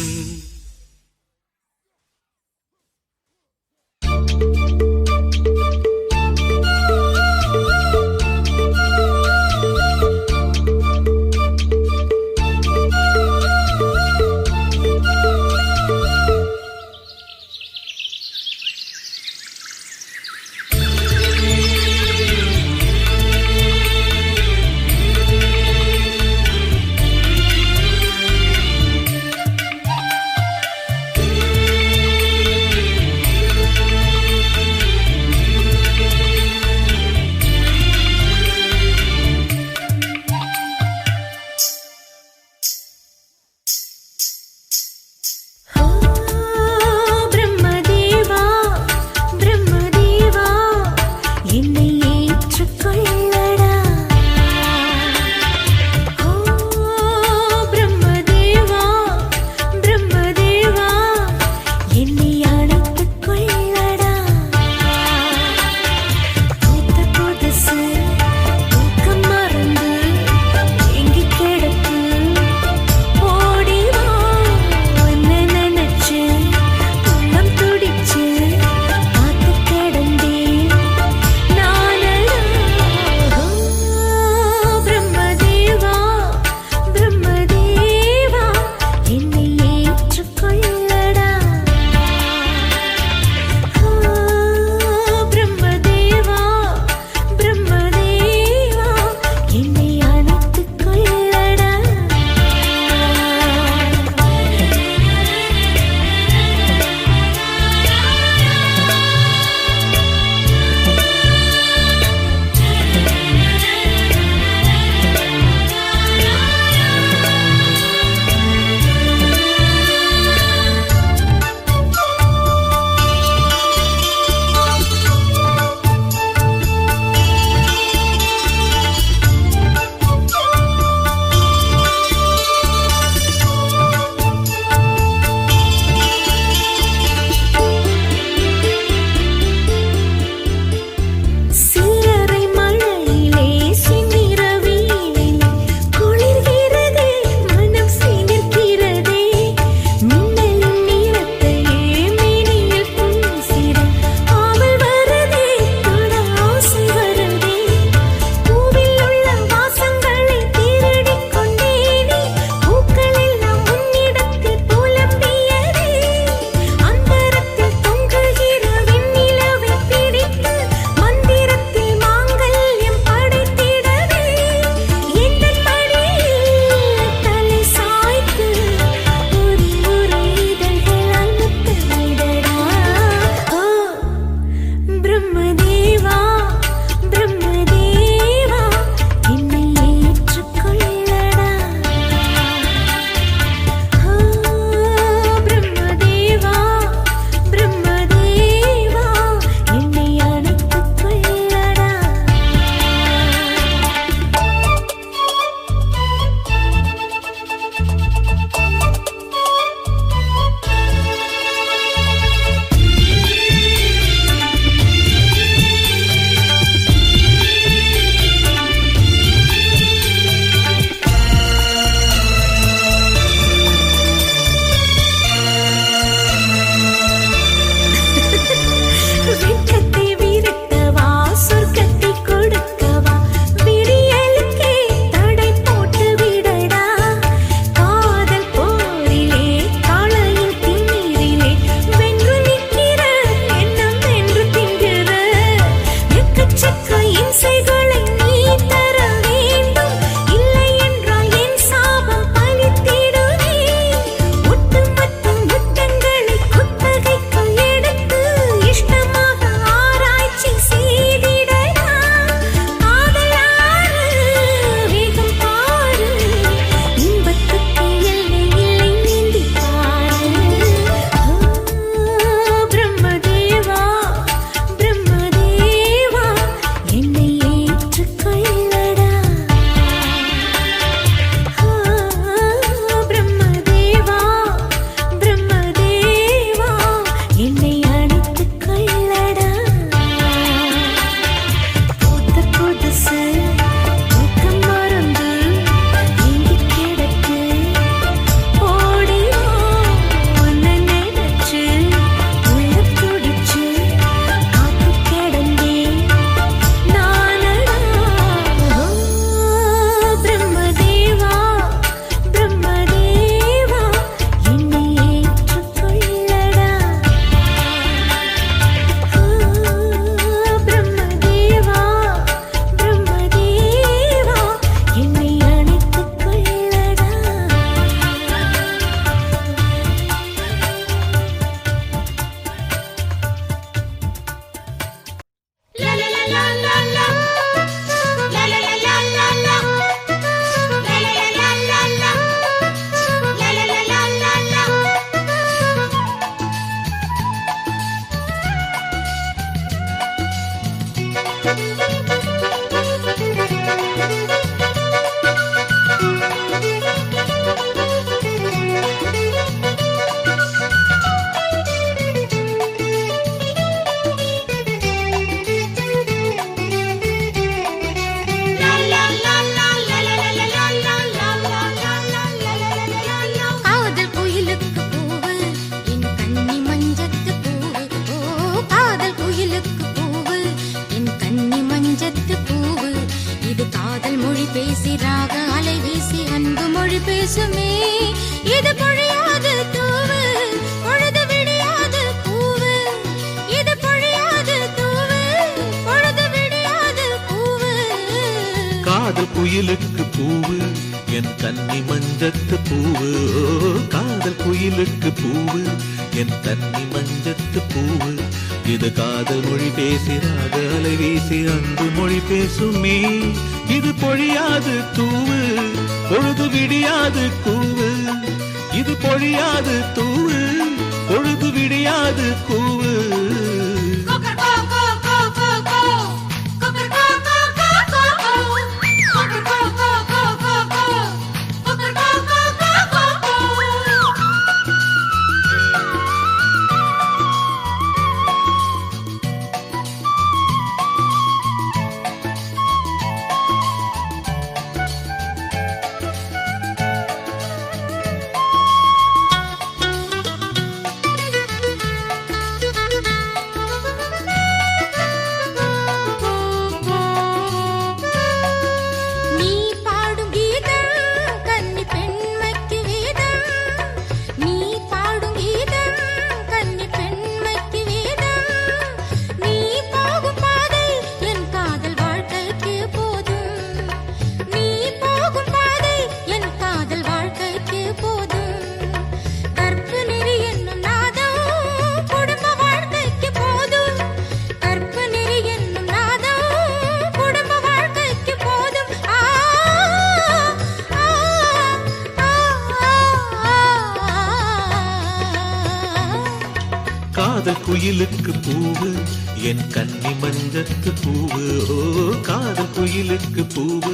குயிலுக்கு பூவு என் கன்னி மஞ்சத்து பூவு காதல் குயிலுக்கு பூவு என் கன்னி மஞ்சத்து பூவு இது காதல் மொழி பேசினாக அலை வீசி அன்பு மொழி பேசுமே இது பொழியாது தூவு பொழுது விடியாது கூவு இது பொழியாது தூவு பொழுது விடியாது கூவு காதல் குயிலுக்கு பூவு என் கன்னி மஞ்சத்து பூவு காதல் குயிலுக்கு பூவு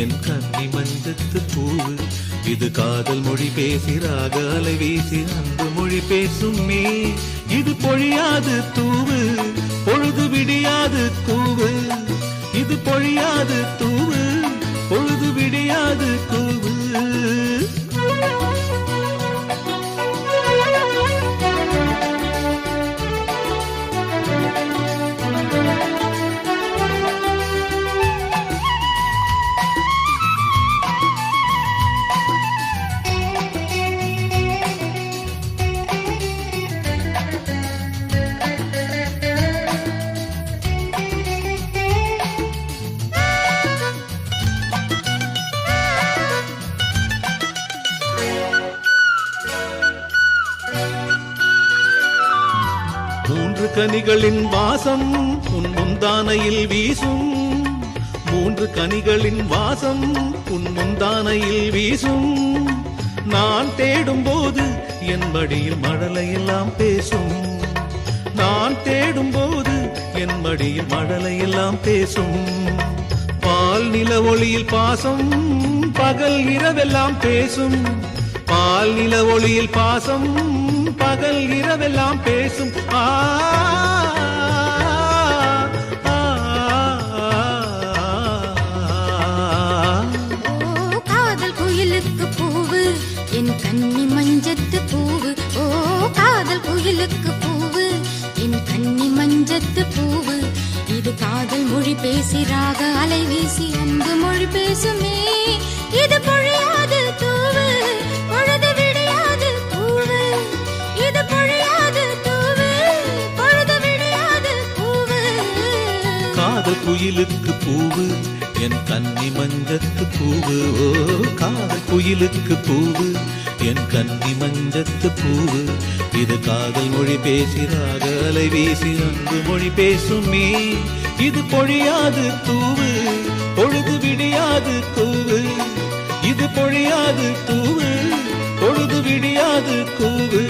என் கன்னி மஞ்சத்து பூவு இது காதல் மொழி பேசிறாக அலை வீசி அன்பு மொழி பேசுமே இது பொழியாது தூவு பொழுது விடியாது கூவு இது பொழியாது தூவு பொழுது விடியாது கூவு மூன்று கனிகளின் வாசம் உன் முந்தானையில் வீசும் மூன்று கனிகளின் வாசம் உன் முந்தானையில் வீசும் நான் தேடும் போது என் மடியில் மழலையெல்லாம் பேசும் நான் தேடும் போது என் மடியில் மழலையெல்லாம் பேசும் பால் நில ஒளியில் பாசம் பகல் இரவெல்லாம் பேசும் பால் நில ஒளியில் பாசம் பகல் இரவெல்லாம் பேசும் காதல் குயிலுக்கு பூவு என் கன்னி மஞ்சத்து பூவு ஓ காதல் குயிலுக்கு பூவு என் கன்னி மஞ்சத்து பூவு இது காதல் மொழி பேசிறாக அலை வீசி அன்பு மொழி பேசுமே இது பொழியாது தூவு பொழுது விடியாது கூவு இது பொழியாது தூவு பொழுது விடியாது கூவு காதல் குயிலுக்கு பூவு என் கன்னி மஞ்சத்து பூவு ஓ காதல் குயிலுக்கு பூவு என் கன்னி மஞ்சத்து பூவு இது காதல் மொழி பேசிறாக அலை வீசி அன்பு மொழி பேசுமே இது பொழியாது தூவு பொழுது விடியாது கூவு இது பொழியாது தூவு பொழுது விடியாது கூவு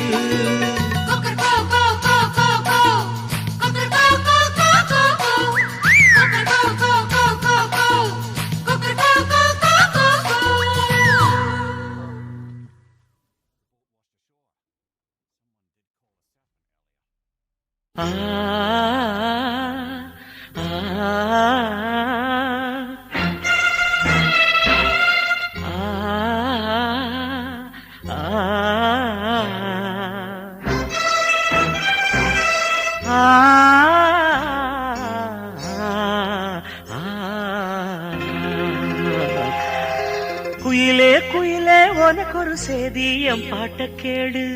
குயிலே குயிலே உனக்கு ஒரு சேதி என் பாட்ட கேடு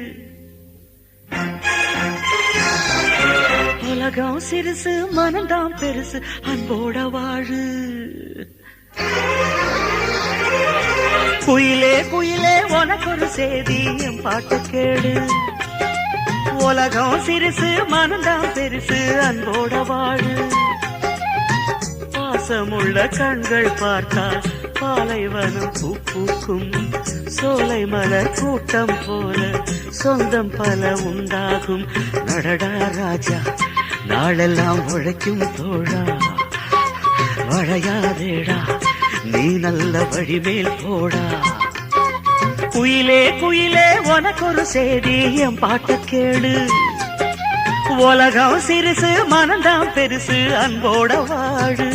உலகம் சிறுசு மனம்தான் பெருசு அன்போட வாழு குயிலே குயிலே உனக்கு ஒரு செய்தி என் பாட்டு கேடு உலகம் சிறுசு மனந்தான் பெருசு அன்போட வாழு பாசமுள்ள கண்கள் பார்த்தால் பாலைவனம் பூ பூக்கும் சோலை மலர் கூட்டம் போல சொந்தம் பல உண்டாகும் நடடா ராஜா நாளெல்லாம் உழைக்கும் தோழா வளையாதேடா நீ நல்ல வழிமேல் போடா குயிலே குயிலே உனக்கு ஒரு செய்தி என் பாட்டு கேளு உலகம் சிறுசு மனந்தான் பெருசு அன்போட வாழு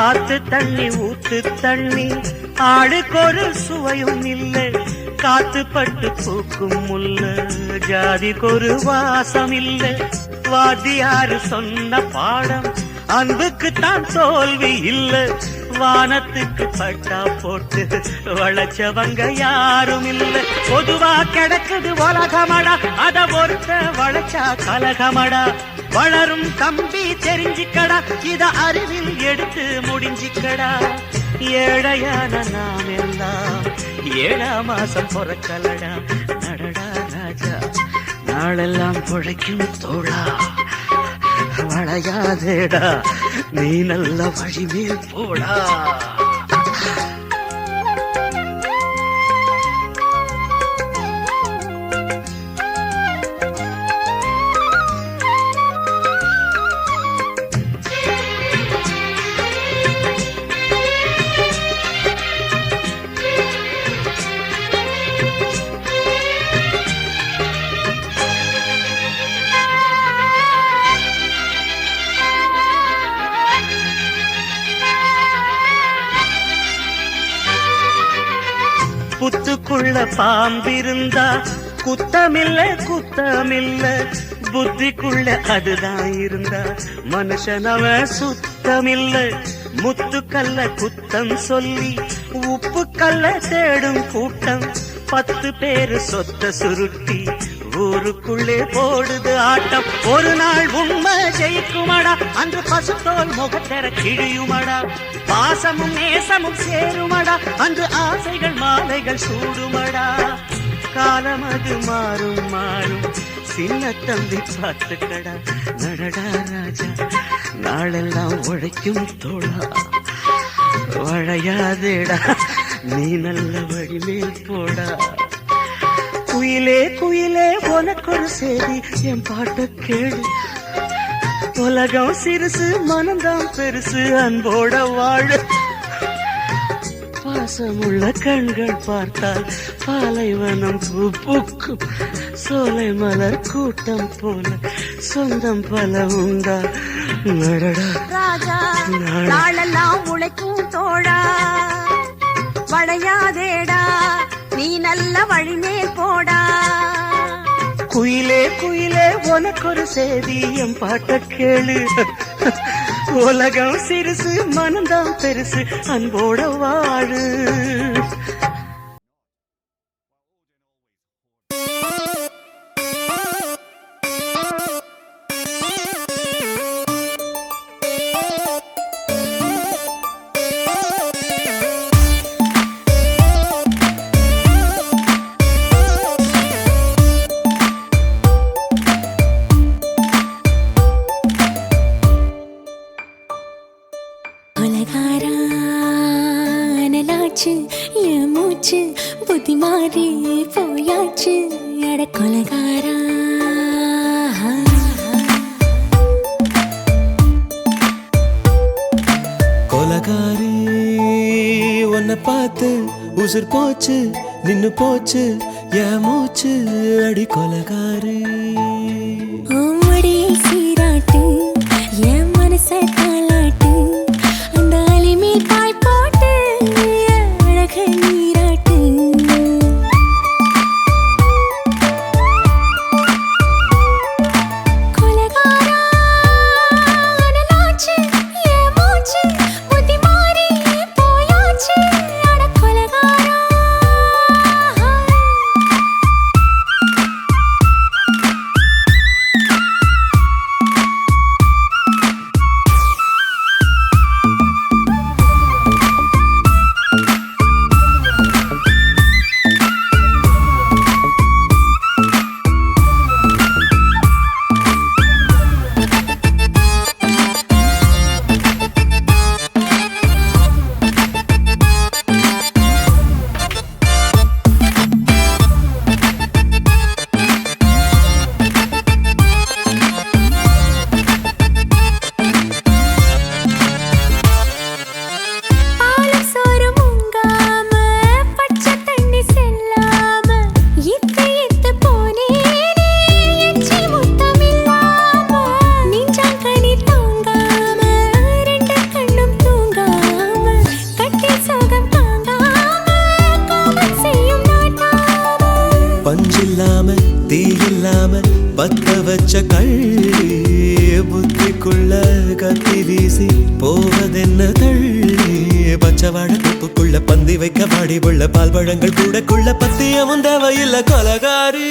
ஆத்து தண்ணி ஊத்து தண்ணி ஆளுக்கொரு சுவையும் இல்லை காத்து பட்டு பூக்கும் முல்ல ஜாதிக்கொரு வாசம் இல்லை வாத்தியாரு சொன்ன பாடம் அன்புக்கு தான் தோல்வி இல்லை வானத்துக்கு பட்டா போட்டு வளைச்சவங்க யாரும் இல்லை பொதுவா கிடக்குது உலகமடா அத ஒருத்த வளைச்சா கலகமடா வளரும் கம்பி தெரிஞ்சிக்கடா இத அறிவில் எடுத்து முடிஞ்சிக்கடா ஏழையான நாம் எல்லாம் 7ஆம் மாசம் பொறக்கலடா நடடா ராஜா நாளெல்லாம் பொழைக்கும் தோழா வளையாதேடா நீ நல்ல வழிமேல் போடா புத்துக்குள்ள பாம்பிருந்தா குத்தமில்ல குத்தமில்ல புத்திக்குள்ள அதுதான் இருந்தா மனுஷனவ சுத்தமில்ல முத்துக்கல்ல குத்தம் சொல்லி உப்பு கல்ல தேடும் கூட்டம் 10 பேரு சொத்த சுருட்டி ஊருக்குள்ளே போடுது ஆட்டம் ஒரு நாள் உண்மை ஜெயிக்குமடா அன்று பசுத்தோல் முகத்தர கிழியுமடா பாசமும் நேசமும் சேருமடா அன்று ஆசைகள் மாலைகள் சூடுமடா காலம் அது மாறும் மாறும் சின்ன தம்பி பார்த்துக்கடா நடடா ராஜா நாளெல்லாம் உழைக்கும் தோழா வளையாதேடா நீ நல்ல வழிமேல் போடா குயிலே குயிலே உனக்கு ஒரு செய்தி என் பாட்ட கேளு உலகம் சிறுசு மனந்தான் பெருசு அன்போட வாழ பாசமுள்ள கண்கள் பார்த்தால் பாலைவனம் பூ பூக்கும் சோலை மலர் கூட்டம் போல சொந்தம் பல உண்டா நடடா ராஜா நாளெல்லாம் உழைக்கும் தோழா வளையாதேடா நீ நல்ல வழிமேல் போடா குயிலே குயிலே உனக்கு ஒரு செய்தி என் பாட்ட கேளு உலகம் சிறுசு மனந்தான் பெருசு அன்போட வாழு என் மூச்சு புத்தி மாறி போயாச்சு அட கொலகாரா கொலகாரி உன்னை பார்த்து உசுர் போச்சு நின்னு போச்சு என் மூச்சு அடி கொலகாரி மடியை சீராட்டு என் மனச தாளாட்டு அந்த அலிமே பாய் போட்டு அழக நீராட்டு கொலகாரா அனலாச்சு என் மூச்சு புத்தி மாறி போயாச்சு அட கொலகாரா பஞ்சில்லாம தீயில்லாம பத்த வச்ச கள்ளி புத்திக்குள்ள கத்தி வீசி போவதென்ன தள்ளி பச்சவாட துப்புக்குள்ள பந்தி வைக்க வாடி உள்ள பால் பழங்கள் கூடக்குள்ள பத்தியமும் தேவையில்லை கொலகாரி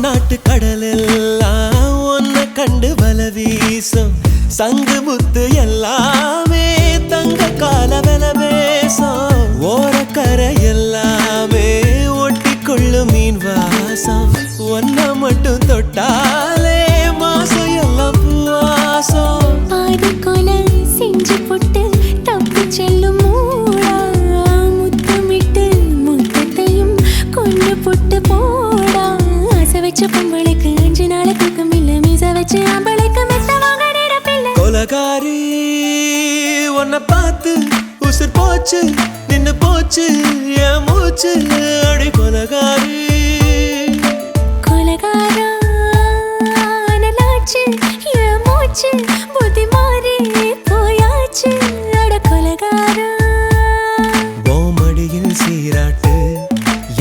நாட்டு கடலெல்லாம் ஒன்ன கண்டு வல வீசும் சங்கு முத்து எல்லாமே தங்க கால வெல பேசும் ஓரக்கரை எல்லாமே ஒட்டிக்கொள்ளும் மீன் வாசம் ஒன்ன மட்டும் தொட்டாலே மாசம் எல்லாம் பூவாசம் பாதி கொலை செஞ்சு போட்டு தப்பி செல்லும் மூடா முத்தமிட்டு முத்தத்தையும் கொண்டு போட்டு போடா வச்ச பொம்பளைக்கு 5 நாள் தூக்கம் இல்ல மீச வச்சு ஆம்பளைக்கு மெத்த வாங்க நிரப்பில்ல கொலகாரி உன்னை பார்த்து உசுர் போச்சு நின்னு போச்சு என் மூச்சு அடி கொலகாரி கொலகாரா அனலாச்சு என் மூச்சு புத்தி மாறி போயாச்சு அட கொலகாரா மடியில் சீராட்டு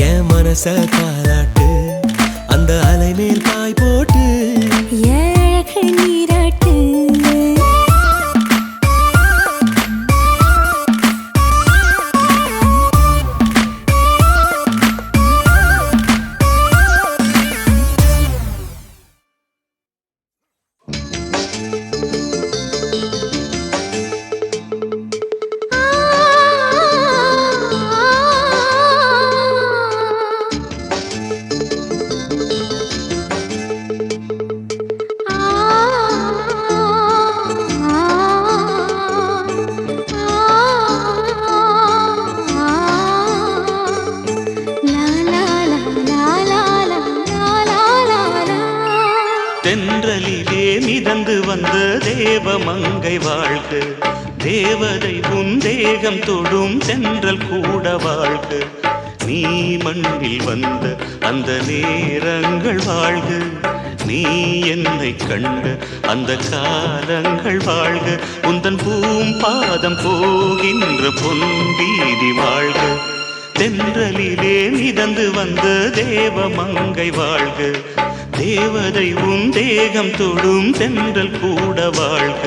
என் மனச காலாட்டு அந்த அலை மேல் பாய் போட்டு அழக நீராட்டு தென்றலிலே மிதந்து வந்த தேவமங்கை வாழ்க தேவதை உன் தேகம் தொடும் தென்றல் கூட வாழ்க நீ மண்ணில் வந்த அந்த நேரங்கள் வாழ்க நீ என்னை கண்ட அந்த காலங்கள் வாழ்க உந்தன் பூம்பாதம் போகின்ற பொன்வீதி வாழ்க தென்றலிலே மிதந்து வந்த தேவமங்கை வாழ்க தேவதை உன் தேகம் தொடும் தென்றல் கூட வாழ்க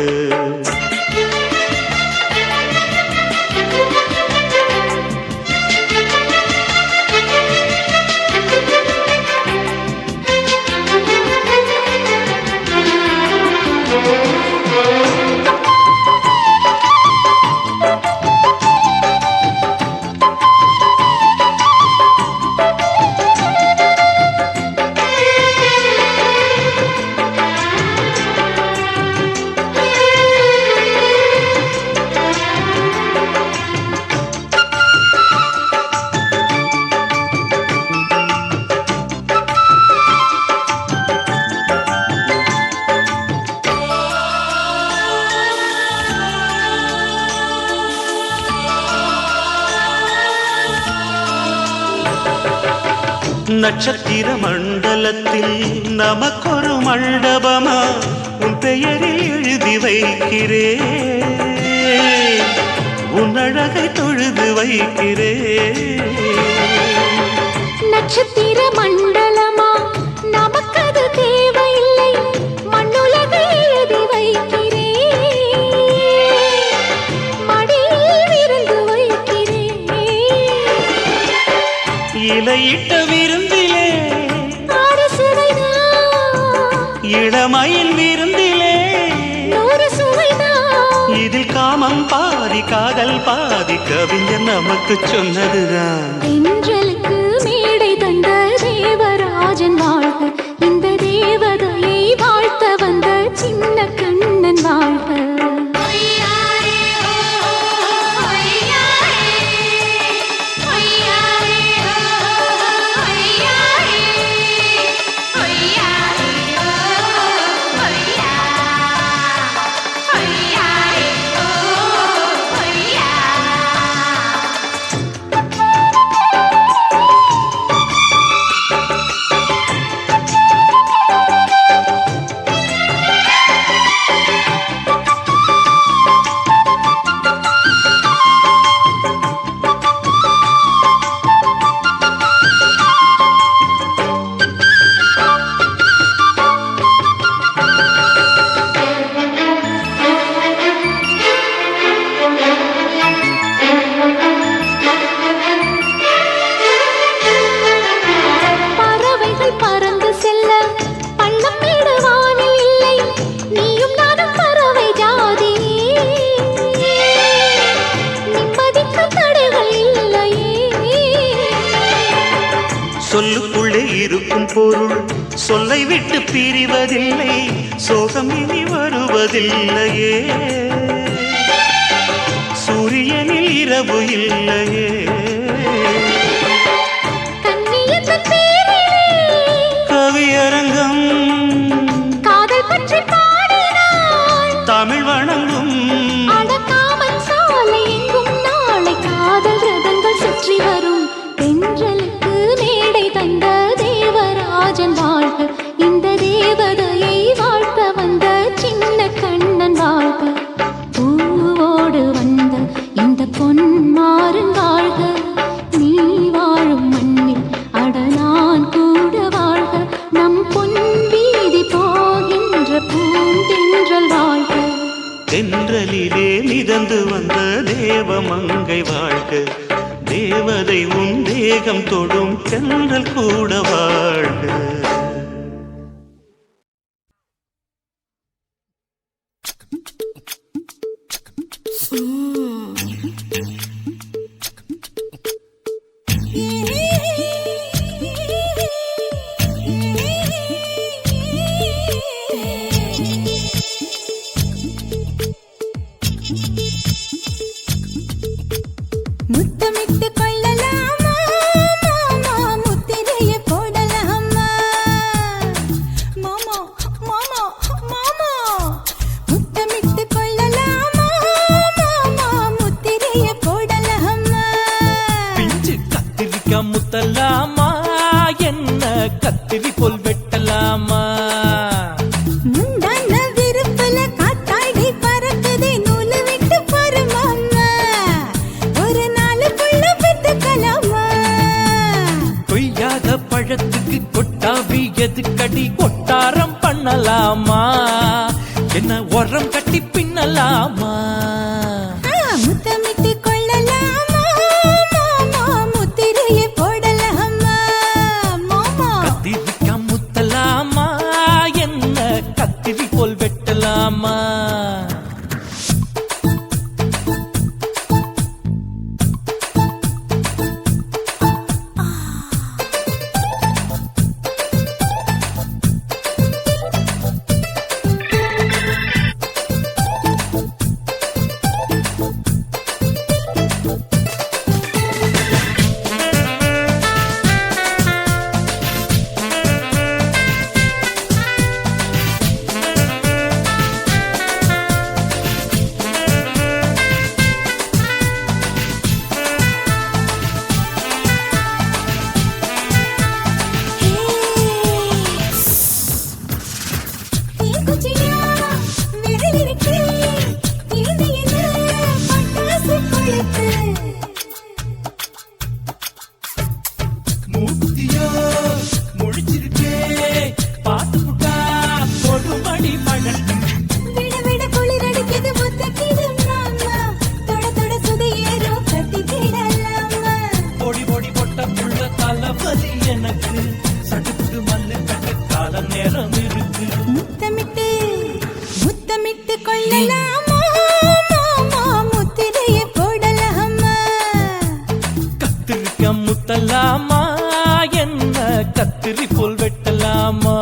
நட்சத்திர மண்டலத்தில் நமக்கொரு மண்டபமா உன் பெயரில் எழுதி வைக்கிறேன், உன் அழகை தொழுது வைக்கிறேன். நட்சத்திர மண்டலமா நமக்கது தேவையில்லை, மண்ணுலகை எழுதி வைக்கிறேன், மடியில் விருந்து வைக்கிறேன். இலையிட்ட விருந்திலே ஆறு சுவைதான், இளமயில் விருந்திலே 100 சுவைதான். இதில் காமம் பாதி காதல் பாதி கவிஞர் நமக்கு சொன்னதுதான். தென்றலுக்கு மேடை தந்த தேவராஜன் வாழ்க, இந்த தேவதையை வாழ்த்த வந்த சின்ன கண்ணன் வாழ்க. சொல்லுக்குள்ளே இருக்கும் பொருள் சொல்லை விட்டு பிரிவதில்லை, சோகம் இனி வருவதில்லையே, சூரியனில் இரவு இல்லையே. கவியரங்கம் காதல் பற்றி பாடினாள், தமிழ் வணங்கும் அடக்காமல் சாலை எங்கும் நாளை காதல் ரதங்கள் சுற்றி வரும். தென்றலுக்கு மேடை தந்த தேவராஜன் வாழ்க, இந்த தேவதையை வாழ்த்த வந்த சின்ன கண்ணன் வாழ்க. பூவோடு வந்த இந்த பொன்மாறன் வாழ்க, நீ வாழும் மண்ணில் அட நான் கூட வாழ்க, நம் பொன் வீதி போகின்ற பூந்தென்றல் வாழ்க. தென்றலிலே மிதந்து வந்த தேவமங்கை வாழ்க, தேவதை உன் தேகம் தொடும் தென்றல் கூட வாழ்க. முத்தமிட்டு கொள்ளலாமா மாமா, முத்திரைய போடலாமா மாமா மாமா மாமா. முத்தமிட்டு கொள்ளலாமா மாமா, முத்திரைய போடலாமா. பிஞ்சு கத்திரிக்கா முத்தலாமா, என்ன கத்திரி போல் வெட்டலாமா. முந்தான விருப்பல காத்தாடி பறக்குதே, நூலு விட்டு பருமாமா, ஒரு நாளுக்குள்ள பெத்துக்கலாமா. கொய்யாத பழத்துக்கு கொட்டாவி எதுக்கடி, கொட்டாரம் பண்ணலாமா, என்ன உரம் கட்டி பின்னலாமா. முத்தமிட்டு கொள்ளலாமா மாமா, முத்திரைய போடலாமா மாமா. கத்திரிக்கா முத்தலாமா, என்ன கத்திரி போல் வெட்டலாமா. குச்சியா விரல் இருக்கு தீர்ந்து என்ன பட்டாசு கொளுத்து மூக்குத்தியோ முழிச்சிருக்கே பாத்து புட்டா கொடுமடி பழட்டு விட விட குளிர் அடிக்குது முத்தக்கிடும் மாமா தொட தொட சுதையேறும் கட்டிக்கிடலாமா பொடி பொடி பொட்ட புள்ள தலவலி எனக்கு சடுக்குடு மல்லு கட்ட கால நேரம் இருக்கு முத்தமிட்டு முத்தமிட்டு கொள்ளலாமா மாமா முத்திரையை போடலாமா கத்திரிக்க முத்தலாமா என்ன கத்திரி போல் வெட்டலாமா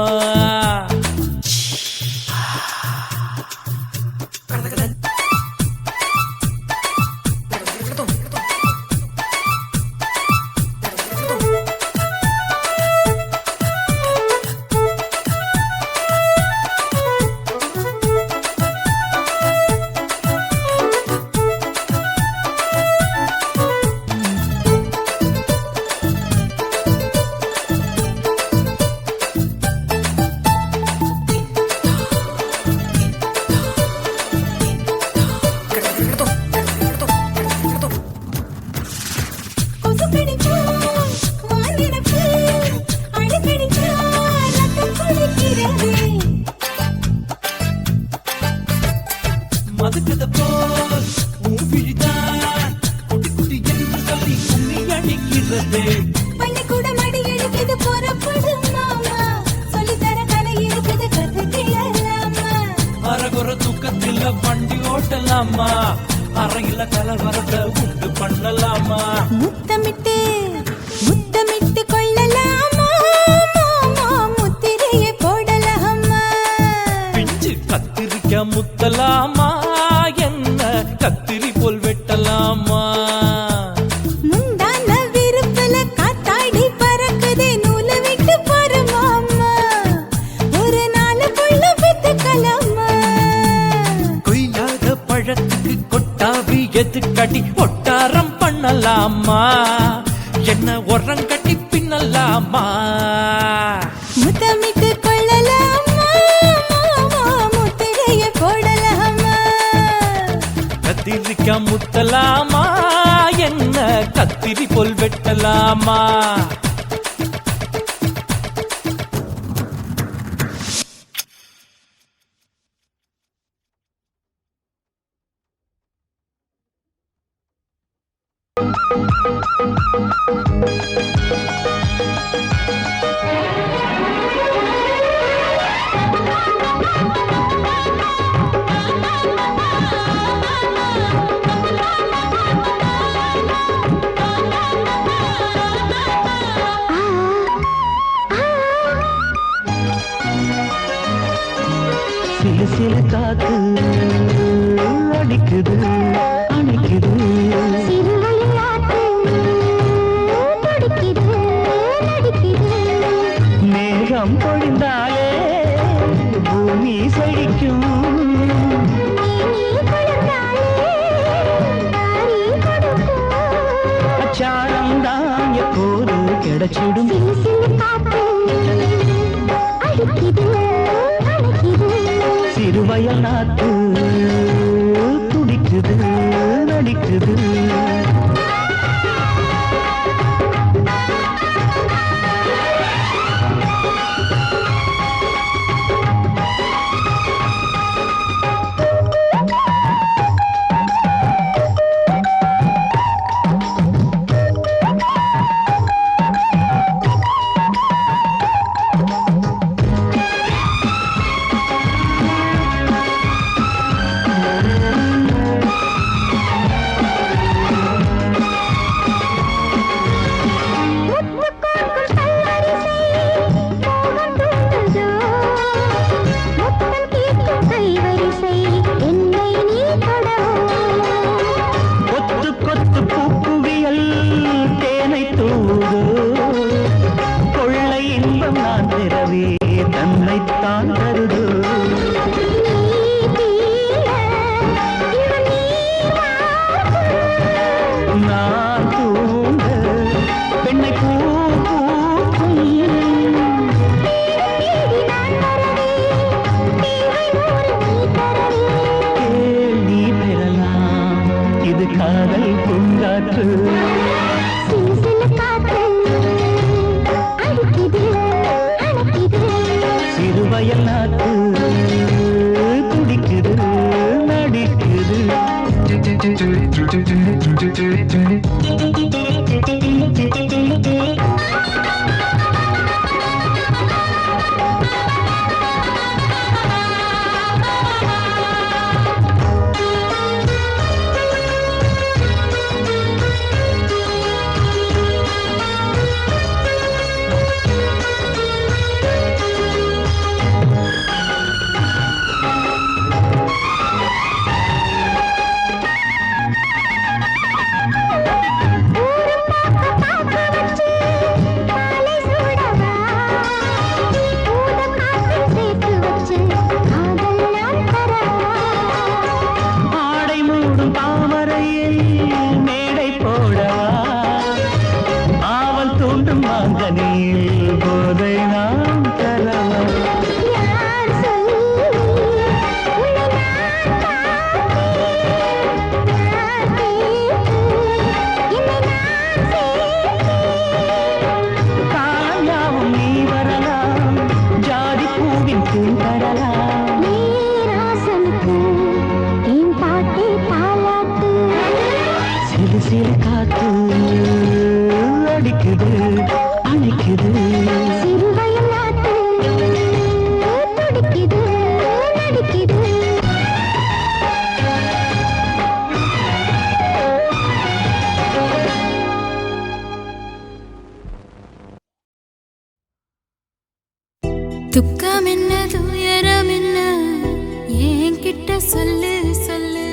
கொசு கடிச்சா வானிடப்பு அடிக்கடிச்சா ரத்தம் குளிக்கிறது மதுக்கத போல் ஊவிழிதான் குட்டி குட்டி என்று சொல்லி கும்மி அடிக்கிறது பள்ளிக்கூட மடி எடுக்குது புறப்படும் மாமா சொல்லித்தர கலை இருக்குது கத்துக்கிடலாமா அரகுற தூக்கத்தில் வண்டி ஓட்டலாமா அறையில கலவரத்தை உண்டு பண்ணலாமா முத்தமிட்டு முத்தமிட்டு கொள்ளலாமா மாமா முத்திரையை போடலாமா பிஞ்சு கத்திரிக்க முத்தலாமா என்ன கத்திரி போல் வெட்டலாமா முந்தான விருப்பல காத்தாடி பறக்குதே நூலை விட்டு போற மாமா ஒரு நாள் புள்ள பெத்துக்கலாமா கொய்யாத பழத்துக்கு கொட்டாவி எதுக்கடி ஒட்டாரம் பண்ணலாமா என்ன உரங்கட்டி பின்னலாமா முத்தமிட்டு கொள்ளலாமா மாமா முத்திரையை போடலாமா கத்திரிக்க முத்தலாமா என்ன கத்திரி போல் வெட்டலாமா சிலு சிலு காத்து அடிக்குது அணைக்குது மேகம் பொழிந்தாலே பூமி செழிக்கும் அச்சாரம் தான் எப்போது கிடைச்சிடும் சிறுவயல் நாத்து துடிக்குது நடிக்குது தன்னைத்தான் தருது நான் தூங்க பெண்ணை பூ பூக்கும் நாக்கு துடிக்குது நடிக்குது. ஆடை மூடும் தாமரையில் மேடை போடவா, ஆவல் தூண்டும் மாங்கனியில் போதை நாம் தரவா. காயாவும் நீ வரலாம், ஜாதி பூவின் தேன் தரலாம். சிறு சிறு காத்து அடிக்குது அணைக்குது. துக்கம் என்ன துயரம் என்ன என்கிட்ட சொல்லு சொல்லு.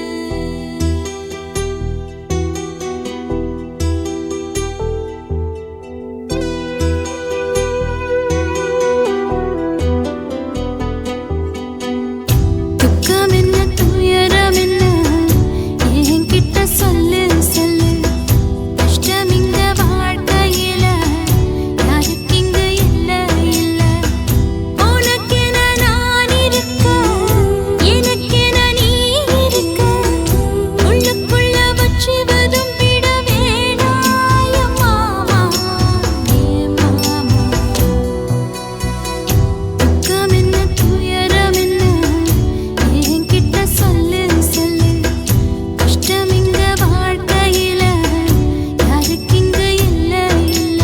துக்கம் என்ன துயரம் என்ன என்கிட்ட சொல்லு சொல்லு. கஷ்டம் இங்க வாழ்க்கையில யாருக்கு இங்க இல்ல இல்ல. உனக்கென நான் இருக்க, எனக்கென நீ இருக்க. உள்ளுக்குள்ள வச்சுவதும் விட வேணாய மாமா ஏ மாமா. துக்கம் என்ன துயரம் என்ன என்கிட்ட சொல்லு சொல்லு. கஷ்டம் இங்க வாழ்க்கையில யாருக்கு இங்க இல்ல இல்ல.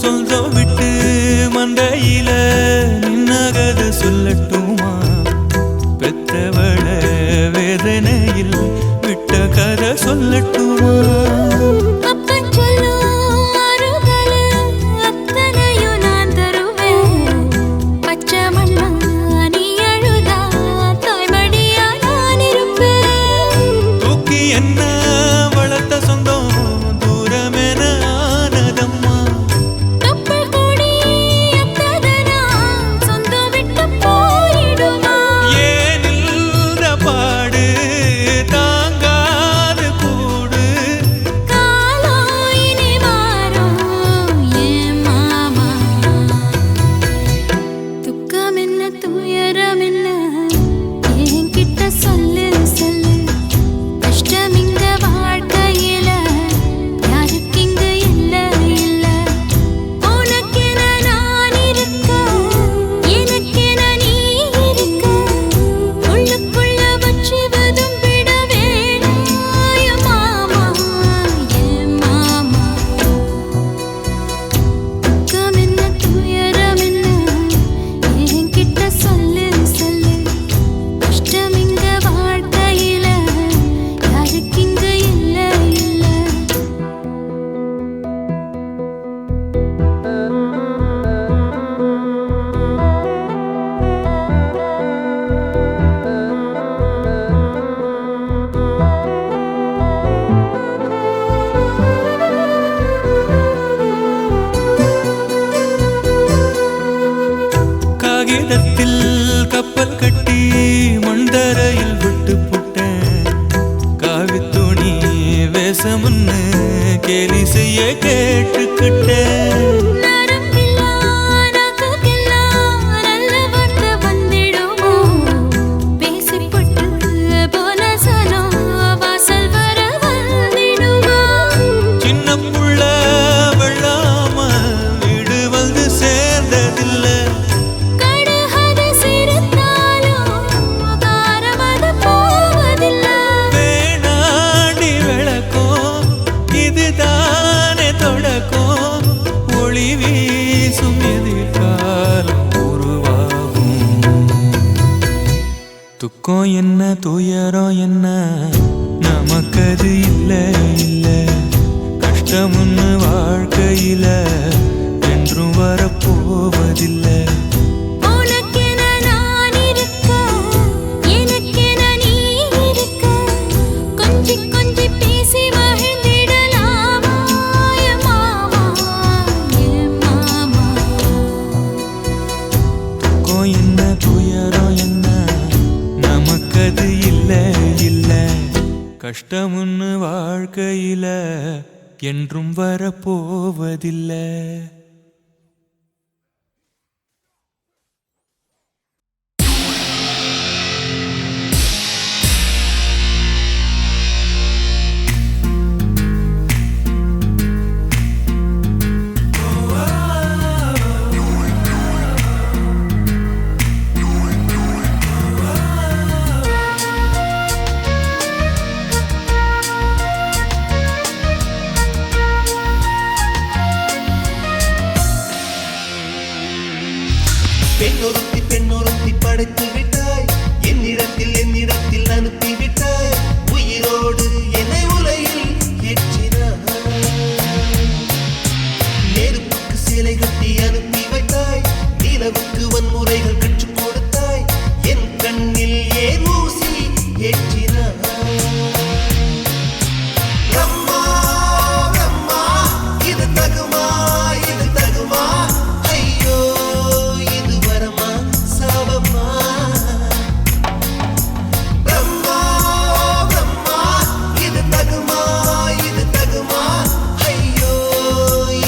சொந்தம் விட்டு மந்தையில நின்னகத சொல்லட்டுமா, பெத்தவள வேதனையில் விட்ட கதை சொல்லட்டுமா. அப்பன் சொல்லும் ஆறுகளு அத்தனையும் நான் தருவேன். பச்சை மண்ணா நீ அழுதா தாய்மடியா நான் இருப்பேன். தூக்கி என்ன வளர்த்த சொந்தம் தூரமென ஆனதம்மா. தொப்புள் கொடி அத்ததனா சொந்தம் விட்டு போயிடுமா. ஏன் இந்த பாடு தாங்காது கூடு. காலம் இனி மாறும் ஏன் மாமா. துக்கம் என்ன துயரம் என்ன என்கிட்ட சொல்லு சொல்லு. கஷ்டம் இங்க வாழ்க்கையில யாருக்கு இங்க இல்ல இல்ல. உனக்கென நான் இருக்க, எனக்கென நீ இருக்க. உள்ளுக்குள்ள வச்சுவதும் விட வேணாய மாமா ஏ மாமா. துக்கம் என்ன துயரம் என்ன என்கிட்ட சொல்லு சொல்லு. கஷ்டம் இங்க வாழ்க்கையில யாருக்கு இங்க இல்ல இல்ல. காகிதத்தில் கப்பல் கட்டி மண்தரையில் விட்டு புட்டேன். காவி துணி நேசமுன்னு கேலி செய்ய கேட்டுக்கிட்டேன். துக்கம் என்ன துயரம் என்ன நமக்கது இல்ல இல்ல, கஷ்டம்னு வாழ்க்கையில என்றும் வரப்போவதில்லை. கஷ்டம்னு வாழ்க்கையில என்றும் வரப்போவதில்லை. பெண்ணொருத்தி படைத்து விட்டாய், என்னிடத்தில் அனுப்பி விட்டாய், உயிரோடு என்னை உலையில் ஏற்றினாய். நெருப்புக்கு சிலை கட்டி அனுப்பி வைத்தாய், நிலவுக்கு வன்முறைகள் கற்றுக் கொடுத்தாய், என் கண்ணில் ஏன் ஊசி ஏற்றினாய். அம்மா அம்மா இது தகுமா, இது தகுமா, ஐயோ இது வரமா சாபமா. பிரம்மா பிரம்மா இது தகுமா, இது தகுமா, ஐயோ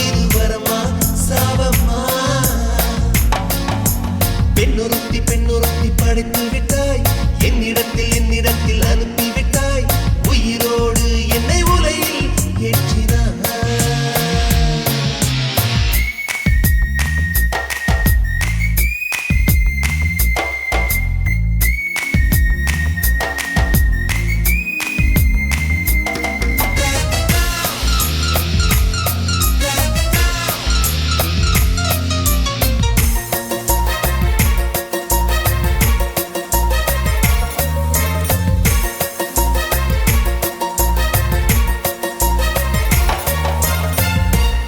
இது வரமா சாபமா. பெண்ணொருத்தி படைத்து விட்டாய், என்னிடத்தில் அனுப்பி விட்டாய், உயிரோடு என்னை உலையில் ஏற்றினாய்.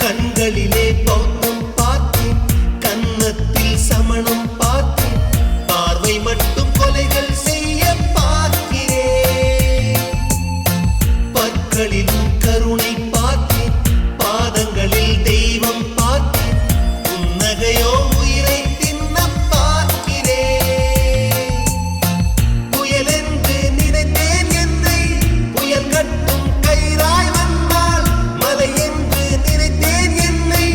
கண்களிலே பௌத்தம் பார்த்தேன், கன்னத்தில் சமணம் பார்த்தேன், பார்வை மட்டும் கொலைகள் செய்ய பார்க்கிறேன். பற்களிலும் கருணை பார்த்தேன், பாதங்களில் தெய்வம் பார்த்தேன், புன்னகையோ உயிரை தின்ன பார்க்கிறேன். புயல் என்று நினைத்தேன் என்னை, புயல் கட்டும் கயிறாய் வந்தால், மலை என்று நினைத்தேன் என்னை,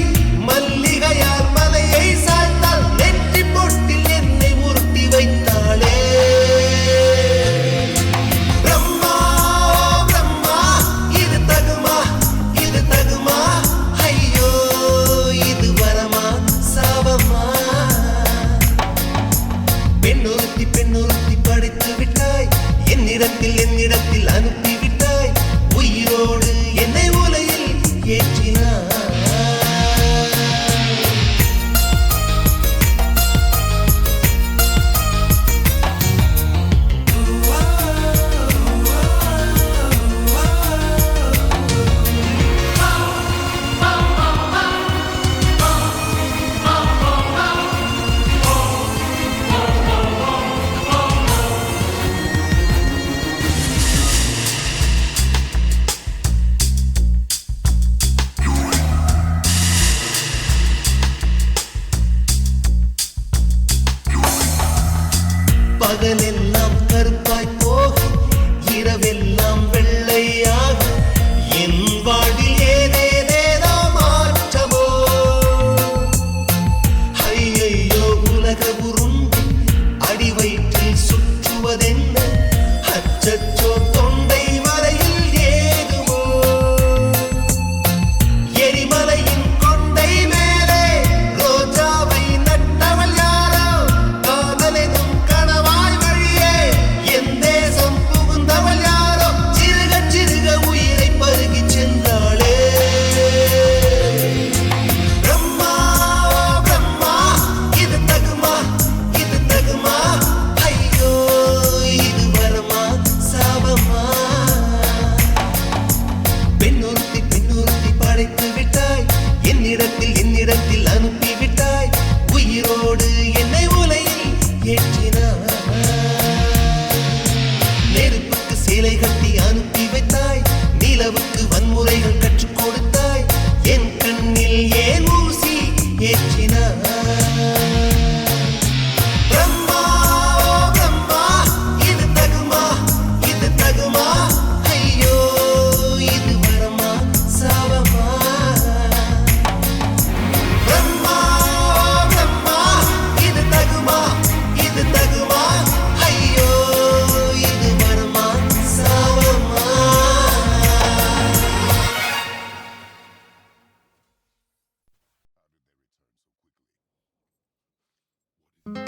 மல்லிகையால் மலையை சாய்த்தால், நெற்றி பொட்டில் என்னை உருட்டி வைத்தாளே. பிரம்மா பிரம்மா இது தகுமா, இது தகுமா, ஐயோ இது வரமா சாபமா. பெண்ணொருத்தி படைத்து விட்டாய், என்னிடத்தில் அனுப்பி விட்டாய், உயிரோடு என்னை உலையில் ஏற்றி